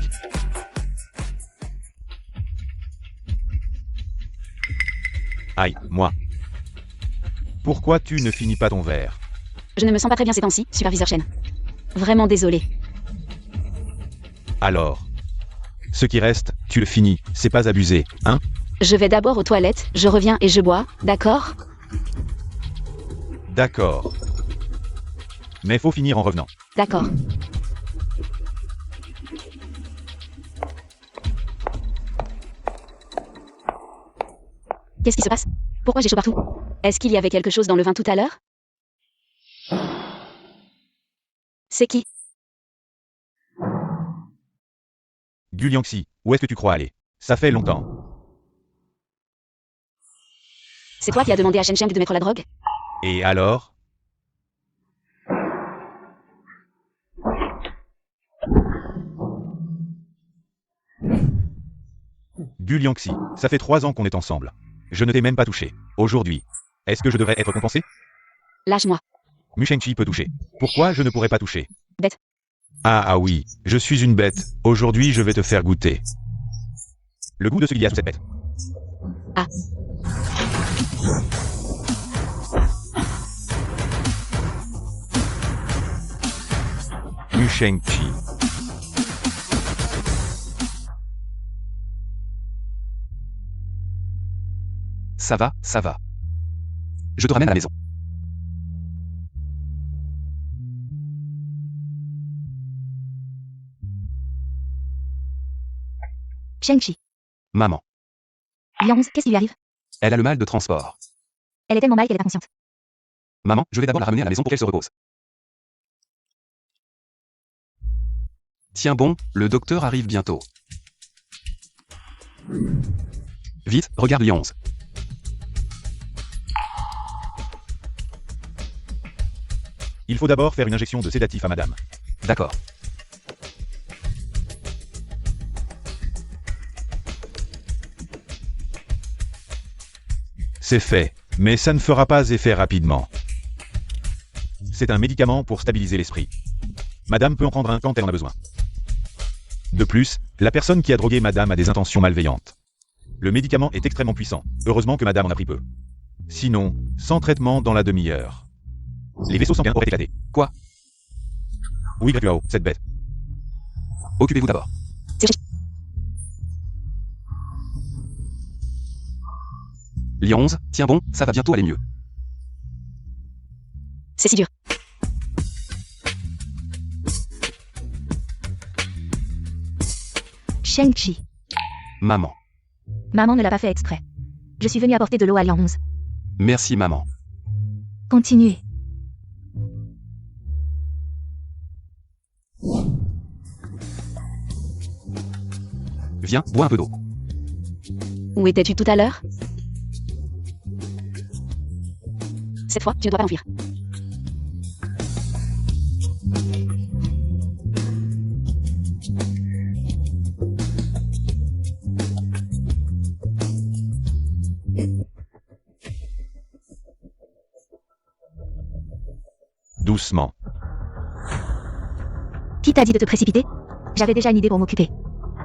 Aïe, moi. Pourquoi tu ne finis pas ton verre? Je ne me sens pas très bien ces temps-ci, superviseur Shen. Vraiment désolé. Alors, ce qui reste, tu le finis, c'est pas abusé, hein? Je vais d'abord aux toilettes, je reviens et je bois, d'accord? D'accord. Mais faut finir en revenant. D'accord. Qu'est-ce qui se passe? Pourquoi j'ai chaud partout? Est-ce qu'il y avait quelque chose dans le vin tout à l'heure? C'est qui? Gu Liangxi, où est-ce que tu crois aller? Ça fait longtemps. C'est toi qui as demandé à Shen Sheng de mettre la drogue? Et alors? Gu Liangxi, ça fait 3 ans qu'on est ensemble. Je ne t'ai même pas touché. Aujourd'hui, est-ce que je devrais être compensé? Lâche-moi. Mu Shengqi peut toucher. Pourquoi je ne pourrais pas toucher? Bête. Ah oui, je suis une bête. Aujourd'hui je vais te faire goûter le goût de ce qu'il y a sous cette bête. Ah. Mu Shengqi. Ça va, ça va. Je te ramène à la maison. Shengqi. Maman. Liang 11, qu'est-ce qui lui arrive? Elle a le mal de transport. Elle est tellement mal qu'elle est inconsciente. Maman, je vais d'abord la ramener à la maison pour qu'elle se repose. Tiens bon, le docteur arrive bientôt. Vite, regarde Liu 11. Il faut d'abord faire une injection de sédatif à madame. D'accord. C'est fait, mais ça ne fera pas effet rapidement. C'est un médicament pour stabiliser l'esprit. Madame peut en prendre un quand elle en a besoin. De plus, la personne qui a drogué madame a des intentions malveillantes. Le médicament est extrêmement puissant. Heureusement que madame en a pris peu. Sinon, sans traitement dans la demi-heure, les vaisseaux sanguins auraient éclaté. Quoi? Oui, Grecuao, cette bête. Occupez-vous d'abord. Lyon 11, tiens bon, ça va bientôt aller mieux. C'est si dur. Shang-Chi. Maman. Maman ne l'a pas fait exprès. Je suis venue apporter de l'eau à Lyon 11. Merci maman. Continuez. Viens, bois un peu d'eau. Où étais-tu tout à l'heure? Cette fois, tu ne dois pas en fuir. Doucement. Qui t'a dit de te précipiter? J'avais déjà une idée pour m'occuper.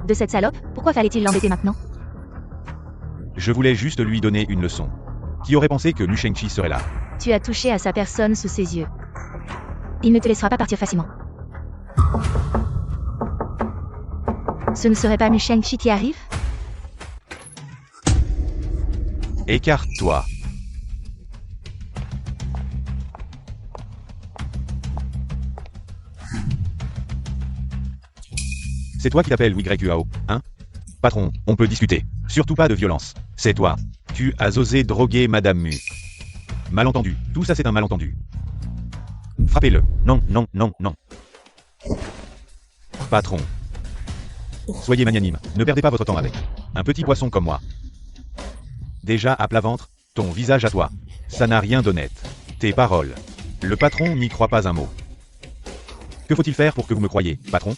De cette salope, pourquoi fallait-il l'embêter maintenant? Je voulais juste lui donner une leçon. Qui aurait pensé que Liu Shang-Chi serait là? Tu as touché à sa personne sous ses yeux. Il ne te laissera pas partir facilement. Ce ne serait pas Liu Shang-Chi qui arrive? Écarte-toi. C'est toi qui t'appelles Wigrecuao, hein? Patron, on peut discuter. Surtout pas de violence. C'est toi. Tu as osé droguer Madame Mu. Malentendu. Tout ça c'est un malentendu. Frappez-le. Non, non, non, non. Patron. Soyez magnanime. Ne perdez pas votre temps avec un petit poisson comme moi. Déjà à plat ventre, ton visage à toi. Ça n'a rien d'honnête. Tes paroles. Le patron n'y croit pas un mot. Que faut-il faire pour que vous me croyiez, patron?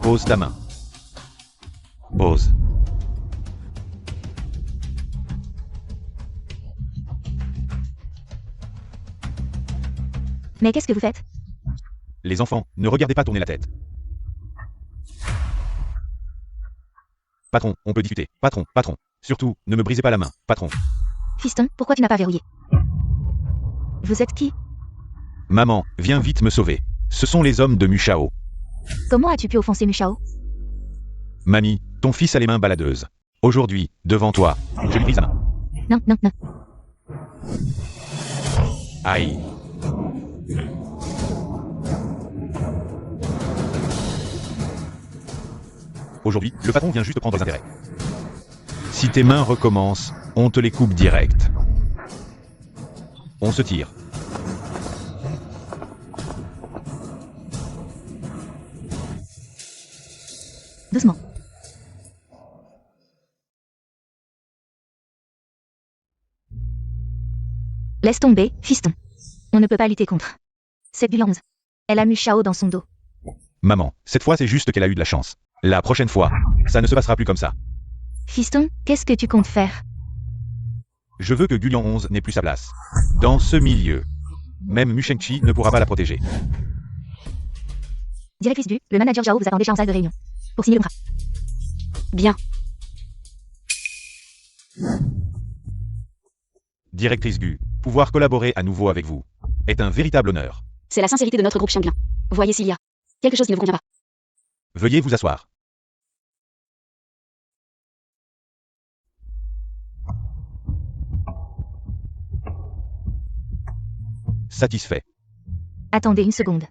Pose ta main. Pose. Mais qu'est-ce que vous faites? Les enfants, ne regardez pas tourner la tête. Patron, on peut discuter. Patron, patron. Surtout, ne me brisez pas la main, patron. Fiston, pourquoi tu n'as pas verrouillé? Vous êtes qui? Maman, viens vite me sauver. Ce sont les hommes de Mushao. Comment as-tu pu offenser Mushao? Mamie, ton fils a les mains baladeuses. Aujourd'hui, devant toi, je lui brise la main. Non, non, non. Aïe. Aujourd'hui, le patron vient juste prendre les intérêts. Si tes mains recommencent, on te les coupe direct. On se tire. Doucement. Laisse tomber, fiston. On ne peut pas lutter contre cette violence. Elle a Mushao dans son dos. Maman, cette fois c'est juste qu'elle a eu de la chance. La prochaine fois, ça ne se passera plus comme ça. Fiston, qu'est-ce que tu comptes faire? Je veux que Gulian 11 n'ait plus sa place. Dans ce milieu. Même Liu Shang-Chi ne pourra pas la protéger. Directrice du, le manager Zhao vous attend déjà en salle de réunion. Pour signer le contrat. Bien. Directrice Gu, pouvoir collaborer à nouveau avec vous est un véritable honneur. C'est la sincérité de notre groupe Changlin. Voyez s'il y a quelque chose qui ne vous convient pas. Veuillez vous asseoir. Satisfait. Attendez une seconde.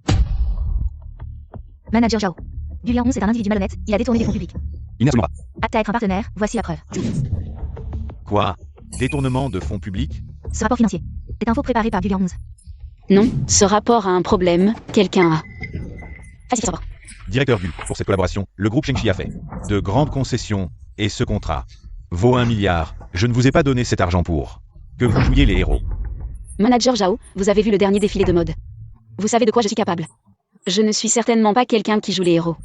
Manager Zhao. Gulian 11 est un individu malhonnête, il a détourné des fonds publics. Il n'assumera. Apte à être un partenaire, voici la preuve. Quoi? Détournement de fonds publics? Ce rapport financier est un faux préparé par Gulian 11. Non, ce rapport a un problème. Quelqu'un a falsifié ce rapport. Directeur Gu, pour cette collaboration, le groupe Shang-Chi a fait de grandes concessions et ce contrat vaut 1 milliard. Je ne vous ai pas donné cet argent pour que vous jouiez les héros. Manager Zhao, vous avez vu le dernier défilé de mode. Vous savez de quoi je suis capable. Je ne suis certainement pas quelqu'un qui joue les héros.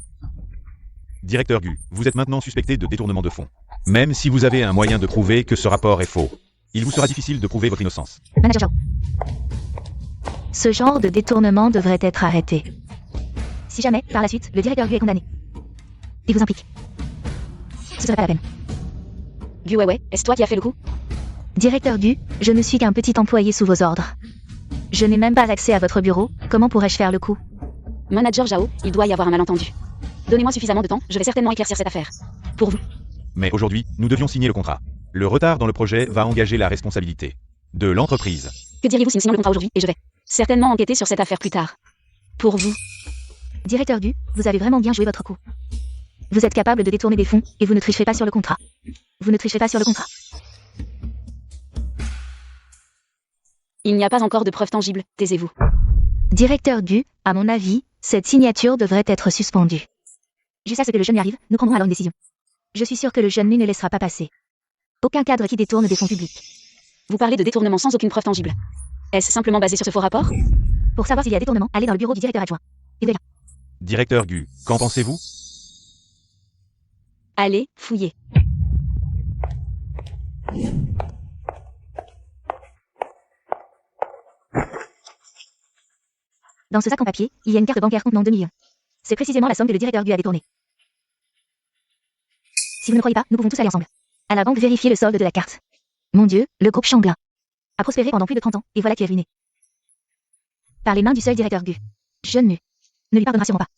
Directeur Gu, vous êtes maintenant suspecté de détournement de fonds. Même si vous avez un moyen de prouver que ce rapport est faux, il vous sera difficile de prouver votre innocence. Manager Zhao. Ce genre de détournement devrait être arrêté. Si jamais, par la suite, le directeur Gu est condamné. Il vous implique. Ce serait pas la peine. Gu Weiwei, est-ce toi qui as fait le coup? Directeur Gu, je ne suis qu'un petit employé sous vos ordres. Je n'ai même pas accès à votre bureau, comment pourrais-je faire le coup? Manager Zhao, il doit y avoir un malentendu. Donnez-moi suffisamment de temps, je vais certainement éclaircir cette affaire. Pour vous. Mais aujourd'hui, nous devions signer le contrat. Le retard dans le projet va engager la responsabilité de l'entreprise. Que diriez-vous si nous signons le contrat aujourd'hui, et je vais certainement enquêter sur cette affaire plus tard. Pour vous. Directeur Gu, vous avez vraiment bien joué votre coup. Vous êtes capable de détourner des fonds, et vous ne tricherez pas sur le contrat. Vous ne tricherez pas sur le contrat. Il n'y a pas encore de preuves tangibles, taisez-vous. Directeur Gu, à mon avis, cette signature devrait être suspendue. Jusqu'à ce que le jeune y arrive, nous prendrons alors une décision. Je suis sûr que le jeune nu ne laissera pas passer. Aucun cadre qui détourne des fonds publics. Vous parlez de détournement sans aucune preuve tangible. Est-ce simplement basé sur ce faux rapport? Pour savoir s'il y a détournement, allez dans le bureau du directeur adjoint. Il est là. Directeur Gu, qu'en pensez-vous? Allez, fouillez. Dans ce sac en papier, il y a une carte bancaire contenant 2 millions. C'est précisément la somme que le directeur Gu a détournée. Si vous ne croyez pas, nous pouvons tous aller ensemble. À la banque vérifier le solde de la carte. Mon Dieu, le groupe Changlin a prospéré pendant plus de 30 ans, et voilà qui est ruiné. Par les mains du seul directeur Gu. Jeune nu. Ne lui pardonnera sûrement pas.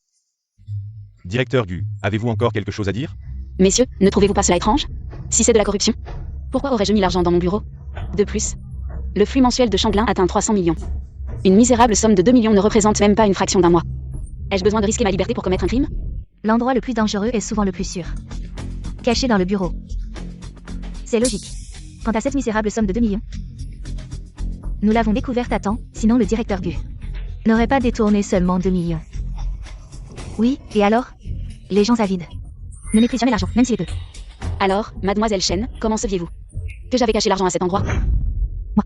Directeur Gu, avez-vous encore quelque chose à dire? Messieurs, ne trouvez-vous pas cela étrange? Si c'est de la corruption, pourquoi aurais-je mis l'argent dans mon bureau? De plus, le flux mensuel de Changlin atteint 300 millions. Une misérable somme de 2 millions ne représente même pas une fraction d'un mois. Ai-je besoin de risquer ma liberté pour commettre un crime? L'endroit le plus dangereux est souvent le plus sûr. Caché dans le bureau. C'est logique. Quant à cette misérable somme de 2 millions, nous l'avons découverte à temps, sinon le directeur Gu n'aurait pas détourné seulement 2 millions. Oui, et alors? Les gens avides ne méprisent jamais l'argent, même s'il est peu. Alors, mademoiselle Chen, comment saviez-vous que j'avais caché l'argent à cet endroit? Moi.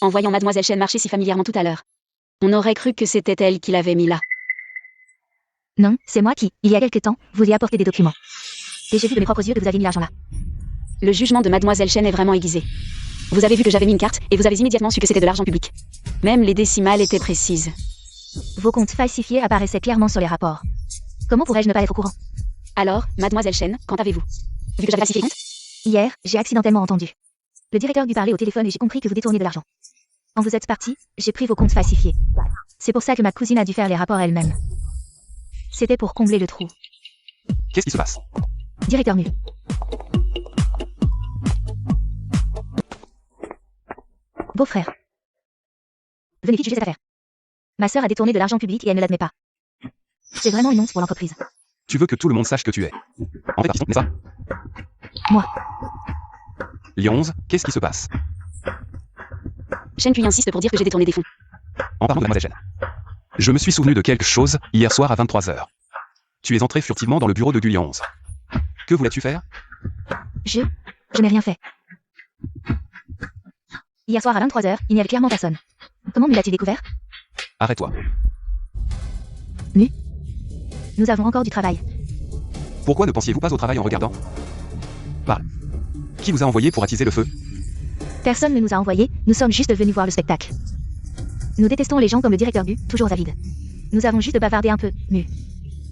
En voyant mademoiselle Chen marcher si familièrement tout à l'heure, on aurait cru que c'était elle qui l'avait mis là. Non, c'est moi qui, il y a quelque temps, vous ai apporté des documents. Et j'ai vu de mes propres yeux que vous aviez mis l'argent là. Le jugement de mademoiselle Chen est vraiment aiguisé. Vous avez vu que j'avais mis une carte, et vous avez immédiatement su que c'était de l'argent public. Même les décimales étaient précises. Vos comptes falsifiés apparaissaient clairement sur les rapports. Comment pourrais-je ne pas être au courant? Alors, mademoiselle Chen, qu'en avez-vous? Vu que j'avais falsifié les comptes? Hier, j'ai accidentellement entendu le directeur Gu parler au téléphone et j'ai compris que vous détourniez de l'argent. Quand vous êtes parti, j'ai pris vos comptes falsifiés. C'est pour ça que ma cousine a dû faire les rapports elle-même. C'était pour combler le trou. Qu'est-ce qui se passe? Directeur Mu. Beau-frère. Venez vite juger cette affaire. Ma sœur a détourné de l'argent public et elle ne l'admet pas. C'est vraiment une honte pour l'entreprise. Tu veux que tout le monde sache que tu es en fait artiste, n'est-ce pas? Moi. Lyon 11, qu'est-ce qui se passe? Chen Kui insiste pour dire que j'ai détourné des fonds. En parlant de mademoiselle Chen. Je me suis souvenu de quelque chose, hier soir à 23h. Tu es entré furtivement dans le bureau de Gu Lyon 11. Que voulais-tu faire? Je n'ai rien fait. Hier soir à 23h, il n'y avait clairement personne. Comment me l'a-t-il découvert? Arrête-toi. Nous avons encore du travail. Pourquoi ne pensiez-vous pas au travail en regardant? Parle. Qui vous a envoyé pour attiser le feu? Personne ne nous a envoyés, nous sommes juste venus voir le spectacle. Nous détestons les gens comme le directeur Gu, toujours avide. Nous avons juste bavardé un peu, Mu.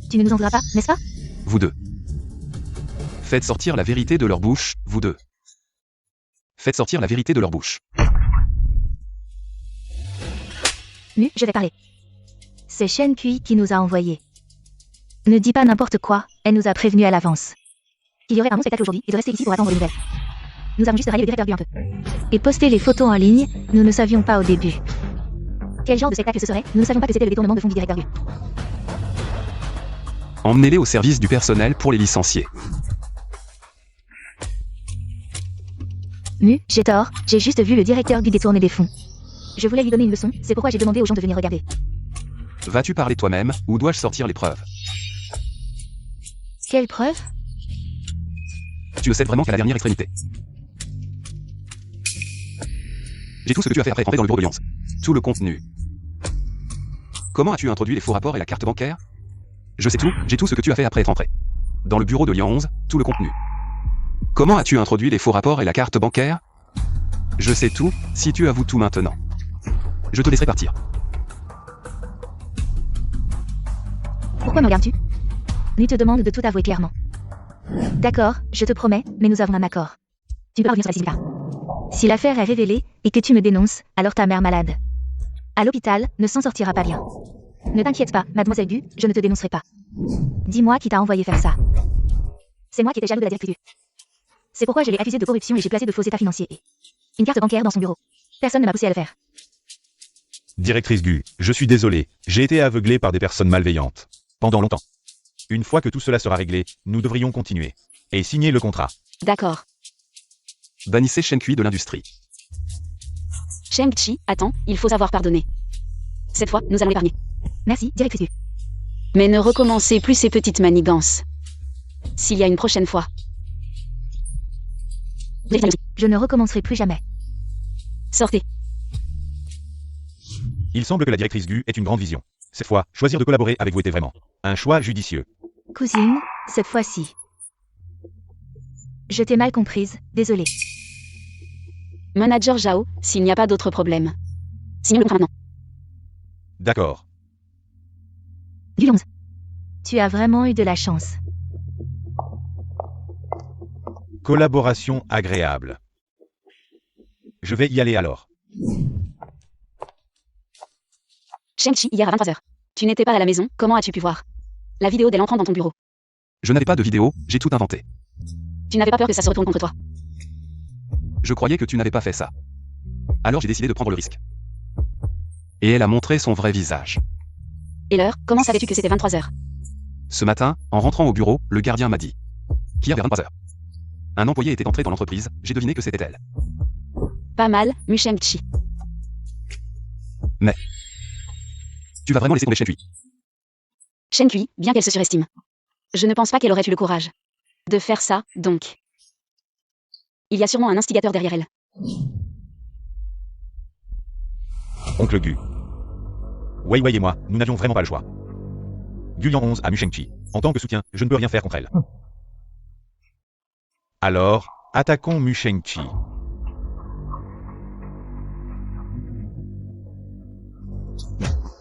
Tu ne nous en voudras pas, n'est-ce pas? Vous deux. Faites sortir la vérité de leur bouche, vous deux. Faites sortir la vérité de leur bouche. Mu, je vais parler. C'est Chen Kui qui nous a envoyés. Ne dis pas n'importe quoi, elle nous a prévenus à l'avance. Il y aurait un bon spectacle aujourd'hui et de rester ici pour attendre les nouvelles. Nous avons juste rallié le directeur Gu un peu. Et posté les photos en ligne, nous ne savions pas au début. Quel genre de spectacle ce serait? Nous ne savions pas que c'était le détournement de fonds du directeur Gu. Emmenez-les au service du personnel pour les licencier. Mu, j'ai tort, j'ai juste vu le directeur Gu détourner des fonds. Je voulais lui donner une leçon, c'est pourquoi j'ai demandé aux gens de venir regarder. Vas-tu parler toi-même, ou dois-je sortir les preuves? Quelle preuve? Tu ne cèdes vraiment qu'à la dernière extrémité. J'ai tout ce que tu as fait après rentrer dans le bureau de Lyons. Tout le contenu. Comment as-tu introduit les faux rapports et la carte bancaire? Je sais tout, j'ai tout ce que tu as fait après être entré. Dans le bureau de Lyons, tout le contenu. Comment as-tu introduit les faux rapports et la carte bancaire? Je sais tout, si tu avoues tout maintenant. Je te laisserai partir. Pourquoi me regardes-tu? Ni te demande de tout avouer clairement. D'accord, je te promets, mais nous avons un accord. Tu ne peux pas revenir sur la CCK. Si l'affaire est révélée, et que tu me dénonces, alors ta mère malade. À l'hôpital, ne s'en sortira pas bien. Ne t'inquiète pas, mademoiselle Gu, je ne te dénoncerai pas. Dis-moi qui t'a envoyé faire ça. C'est moi qui étais jaloux de la directrice. C'est pourquoi je l'ai accusé de corruption et j'ai placé de faux états financiers et une carte bancaire dans son bureau. Personne ne m'a poussé à le faire. Directrice Gu, je suis désolé, j'ai été aveuglé par des personnes malveillantes. Pendant longtemps. Une fois que tout cela sera réglé, nous devrions continuer. Et signer le contrat. D'accord. Bannissez Shen Kui de l'industrie. Shang-Chi, attends, il faut savoir pardonner. Cette fois, nous allons l'épargner. Merci, directrice Gu. Mais ne recommencez plus ces petites manigances. S'il y a une prochaine fois. Je ne recommencerai plus jamais. Sortez. Il semble que la directrice Gu ait une grande vision. Cette fois, choisir de collaborer avec vous était vraiment un choix judicieux. Cousine, cette fois-ci. Je t'ai mal comprise, désolée. Manager Zhao, s'il n'y a pas d'autre problème. Signons le contrat maintenant. D'accord. Lyons. Tu as vraiment eu de la chance. Collaboration agréable. Je vais y aller alors. Shang-Chi, hier à 23h. Tu n'étais pas à la maison, comment as-tu pu voir la vidéo dès l'entrant dans ton bureau? Je n'avais pas de vidéo, j'ai tout inventé. Tu n'avais pas peur que ça se retourne contre toi? Je croyais que tu n'avais pas fait ça. Alors j'ai décidé de prendre le risque. Et elle a montré son vrai visage. Et l'heure, comment savais-tu que c'était 23h? Ce matin, en rentrant au bureau, le gardien m'a dit. Hier vers 23h. Un employé était entré dans l'entreprise, j'ai deviné que c'était elle. Pas mal, Shang-Chi. Mais... Tu vas vraiment laisser tomber Shen Kui? Shen Kui, bien qu'elle se surestime. Je ne pense pas qu'elle aurait eu le courage de faire ça, donc. Il y a sûrement un instigateur derrière elle. Oncle Gu. Wei Wei et moi, nous n'avions vraiment pas le choix. Gulian 11 à Shang-Chi. En tant que soutien, je ne peux rien faire contre elle. Alors, attaquons Shang-Chi.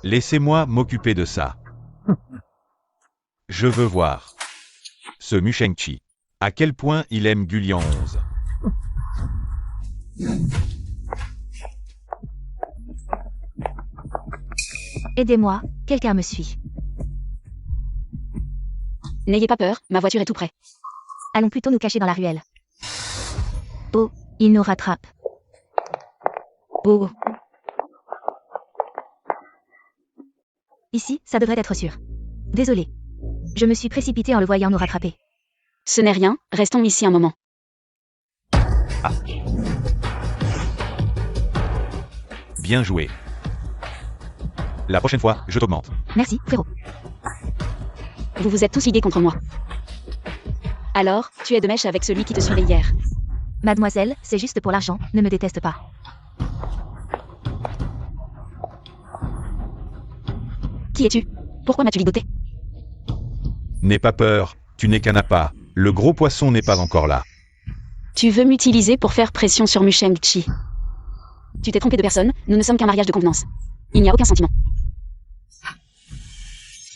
Laissez-moi m'occuper de ça. Je veux voir. Ce Shang-Chi. À quel point il aime Gulian 11. Aidez-moi, quelqu'un me suit. N'ayez pas peur, ma voiture est tout près. Allons plutôt nous cacher dans la ruelle. Oh, il nous rattrape. Oh. Ici, ça devrait être sûr. Désolé. Je me suis précipitée en le voyant nous rattraper. Ce n'est rien, restons ici un moment. Ah. Bien joué. La prochaine fois, je t'augmente. Merci, frérot. Vous vous êtes tous ligués contre moi. Alors, tu es de mèche avec celui qui te suivait hier. Mademoiselle, c'est juste pour l'argent, ne me déteste pas. Qui es-tu? Pourquoi m'as-tu ligoté? N'aie pas peur, tu n'es qu'un appât. Le gros poisson n'est pas encore là. Tu veux m'utiliser pour faire pression sur Shang-Chi. Tu t'es trompé de personne, nous ne sommes qu'un mariage de convenance. Il n'y a aucun sentiment.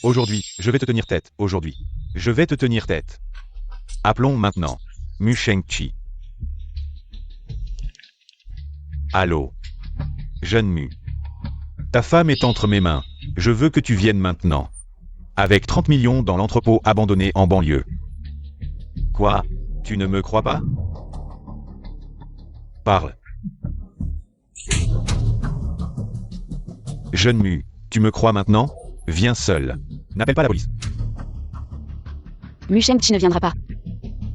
Aujourd'hui, je vais te tenir tête, aujourd'hui. Je vais te tenir tête. Appelons maintenant Shang-Chi. Allô? Jeune Mu. Ta femme est entre mes mains. Je veux que tu viennes maintenant. Avec 30 millions dans l'entrepôt abandonné en banlieue. Quoi? Tu ne me crois pas? Parle. Jeune Mu, tu me crois maintenant? Viens seul. N'appelle pas la police. Shang-Chi ne viendra pas.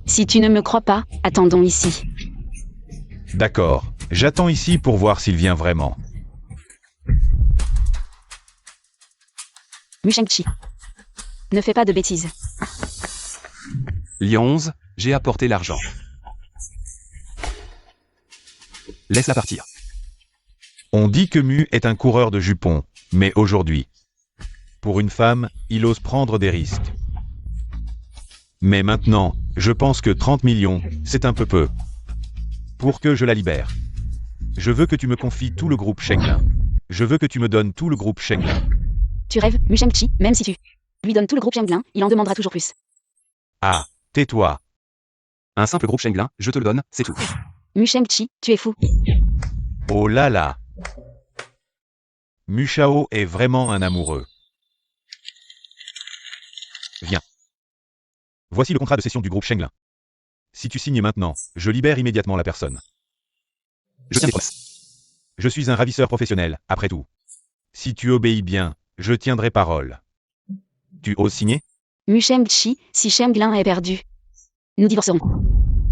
Si tu ne me crois pas, attendons ici. D'accord. J'attends ici pour voir s'il vient vraiment. Shang-Chi. Ne fais pas de bêtises. Lyons, J'ai apporté l'argent. Laisse-la partir. On dit que Mu est un coureur de jupons, mais aujourd'hui, pour une femme, il ose prendre des risques. Mais maintenant, je pense que 30 millions, c'est un peu. Pour que je la libère. Je veux que tu me confies tout le groupe Shenglin. Je veux que tu me donnes tout le groupe Shenglin. Tu rêves, Mu Shang-Chi, même si tu lui donnes tout le groupe Shenglin, il en demandera toujours plus. Ah, tais-toi. Un simple groupe Shenglin, je te le donne, c'est tout. Mu Shang-Chi, tu es fou. Oh là là. Mu Shao est vraiment un amoureux. Viens. Voici le contrat de cession du groupe Shenglin. Si tu signes maintenant, je libère immédiatement la personne. Je tiens les promesses. Je suis un ravisseur professionnel, après tout. Si tu obéis bien, je tiendrai parole. Tu oses signer? Mu Shang-Chi, si Shenglin est perdu, nous divorcerons.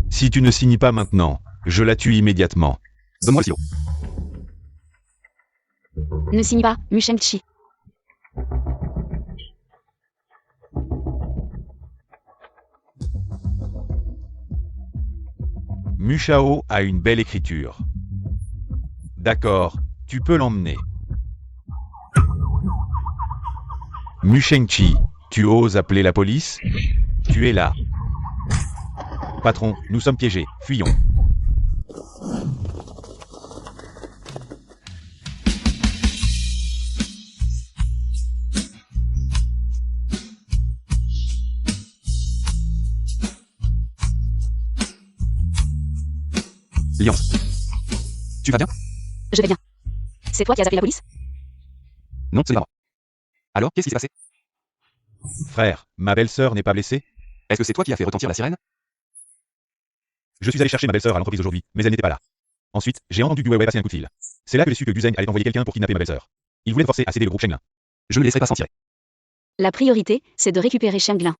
Si tu ne signes pas maintenant, je la tue immédiatement. Donne-moi le stylo. Ne signe pas, Mu Shang-Chi. Mu Shao a une belle écriture. D'accord, tu peux l'emmener. Mu Shang-Chi, tu oses appeler la police? Tu es là. Patron, nous sommes piégés, fuyons. Liance. Tu vas bien? Je vais bien. C'est toi qui as appelé la police? Non, ce n'est pas moi. Alors, qu'est-ce qui s'est passé? Frère, ma belle-sœur n'est pas blessée? Est-ce que c'est toi qui as fait retentir la sirène? Je suis allé chercher ma belle-sœur à l'entreprise aujourd'hui, mais elle n'était pas là. Ensuite, j'ai entendu Gu Weiwei passer un coup de fil. C'est là que j'ai su que Gu Zheng allait envoyer quelqu'un pour kidnapper ma belle-sœur. Il voulait forcer à céder le groupe Shenglin. Je ne les laisserai pas s'en tirer. La priorité, c'est de récupérer Shenglin.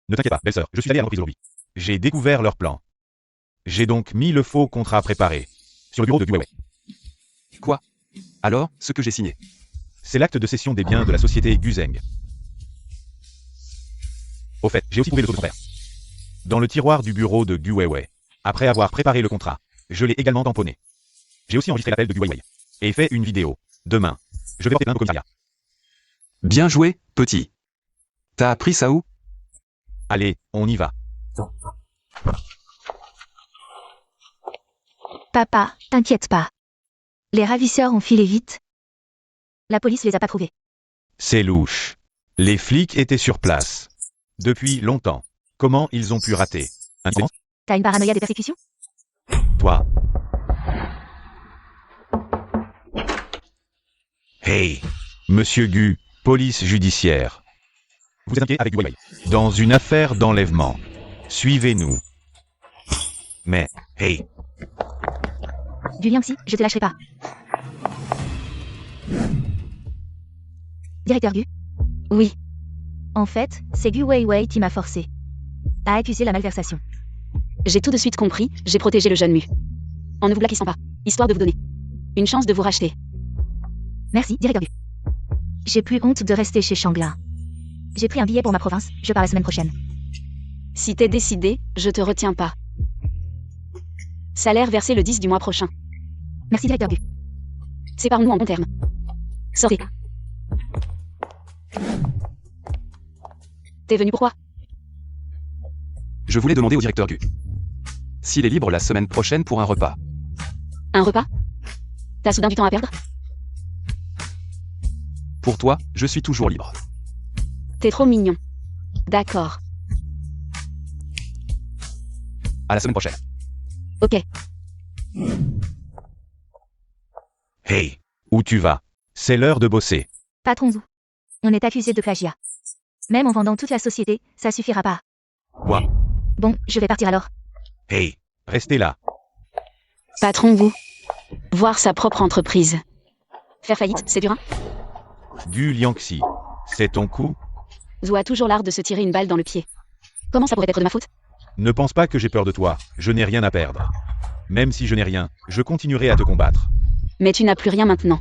Ne t'inquiète pas, belle-sœur, je suis allé à l'entreprise aujourd'hui. J'ai découvert leur plan. J'ai donc mis le faux contrat préparé sur le bureau de Gu Weiwei. Quoi? Alors, ce que j'ai signé. C'est l'acte de cession des biens de la société Gu Zheng. Au fait, j'ai aussi trouvé le taux de ton frère. Dans le tiroir du bureau de Gu Weiwei. Après avoir préparé le contrat, je l'ai également tamponné. J'ai aussi enregistré l'appel de Gu Weiwei. Et fait une vidéo. Demain, je vais porter plainte au commissariat. Bien joué, petit. T'as appris ça où? Allez, on y va. Papa, t'inquiète pas. Les ravisseurs ont filé vite. La police les a pas trouvés. C'est louche. Les flics étaient sur place. Depuis longtemps. Comment ils ont pu rater? Incohérence? T'as une paranoïa des persécutions? Toi. Hey, Monsieur Gu, police judiciaire. Vous êtes impliqué avec Gu Weiwei dans une affaire d'enlèvement. Suivez-nous. Mais, hey, Du Liangxi, je te lâcherai pas. Directeur Gu? Oui, En fait, c'est Gu Weiwei qui m'a forcé à accuser la malversation. j'ai tout de suite compris, j'ai protégé le jeune Mu. En ne vous blacklistant pas, histoire de vous donner une chance de vous racheter. Merci, directeur Gu. J'ai plus honte de rester chez Shenglin. J'ai pris un billet pour ma province, je pars la semaine prochaine. Si t'es décidé, je te retiens pas. Salaire versé le 10 du mois prochain. Merci, directeur Gu. Séparons-nous en bons termes. Sortez. T'es venu pourquoi? Je voulais demander au directeur Gu s'il est libre la semaine prochaine pour un repas. Un repas? T'as soudain du temps à perdre? Pour toi, je suis toujours libre. T'es trop mignon. D'accord. À la semaine prochaine. Ok. hey, où tu vas? C'est l'heure de bosser. Patron Zhu. On est accusé de plagiat. Même en vendant toute la société, ça suffira pas. Quoi? Bon, je vais partir alors. Hey, restez là. Patron Wu. Voir sa propre entreprise. Faire faillite, c'est dur, hein? Gu Liangxi, c'est ton coup? Zhu a toujours l'art de se tirer une balle dans le pied. Comment ça pourrait être de ma faute? Ne pense pas que j'ai peur de toi, je n'ai rien à perdre. Même si je n'ai rien, je continuerai à te combattre. Mais tu n'as plus rien maintenant.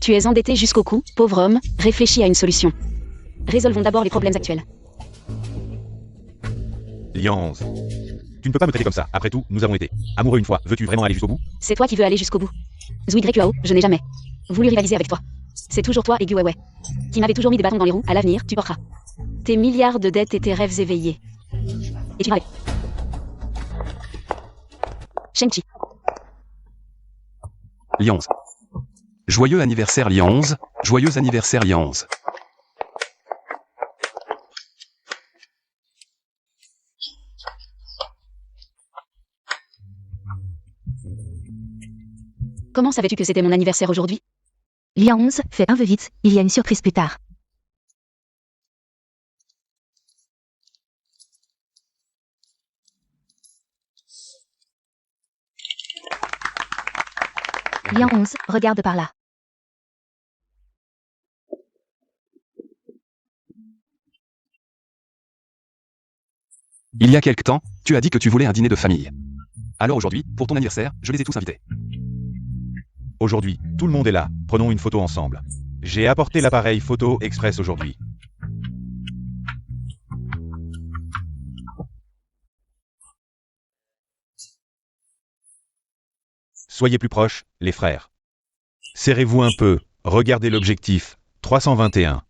Tu es endetté jusqu'au cou, pauvre homme, réfléchis à une solution. Résolvons d'abord les problèmes actuels. Lian 11. Tu ne peux pas me traiter comme ça. Après tout, nous avons été amoureux une fois. Veux-tu vraiment aller jusqu'au bout? C'est toi qui veux aller jusqu'au bout. ZWQAO, je n'ai jamais voulu rivaliser avec toi. C'est toujours toi et Guwei qui m'avait toujours mis des bâtons dans les roues. À l'avenir, tu porteras tes milliards de dettes et tes rêves éveillés. Et tu vas aller. Shang-Chi. Lian 11. Joyeux anniversaire Lian 11, joyeux anniversaire Lian 11. Comment savais-tu que c'était mon anniversaire aujourd'hui? Lian 11, fais un vœu vite, il y a une surprise plus tard. Lian 11, regarde par là. Il y a quelque temps, tu as dit que tu voulais un dîner de famille. Alors aujourd'hui, pour ton anniversaire, je les ai tous invités. Aujourd'hui, tout le monde est là. Prenons une photo ensemble. J'ai apporté l'appareil photo express aujourd'hui. Soyez plus proches, les frères. Serrez-vous un peu. Regardez l'objectif. 321.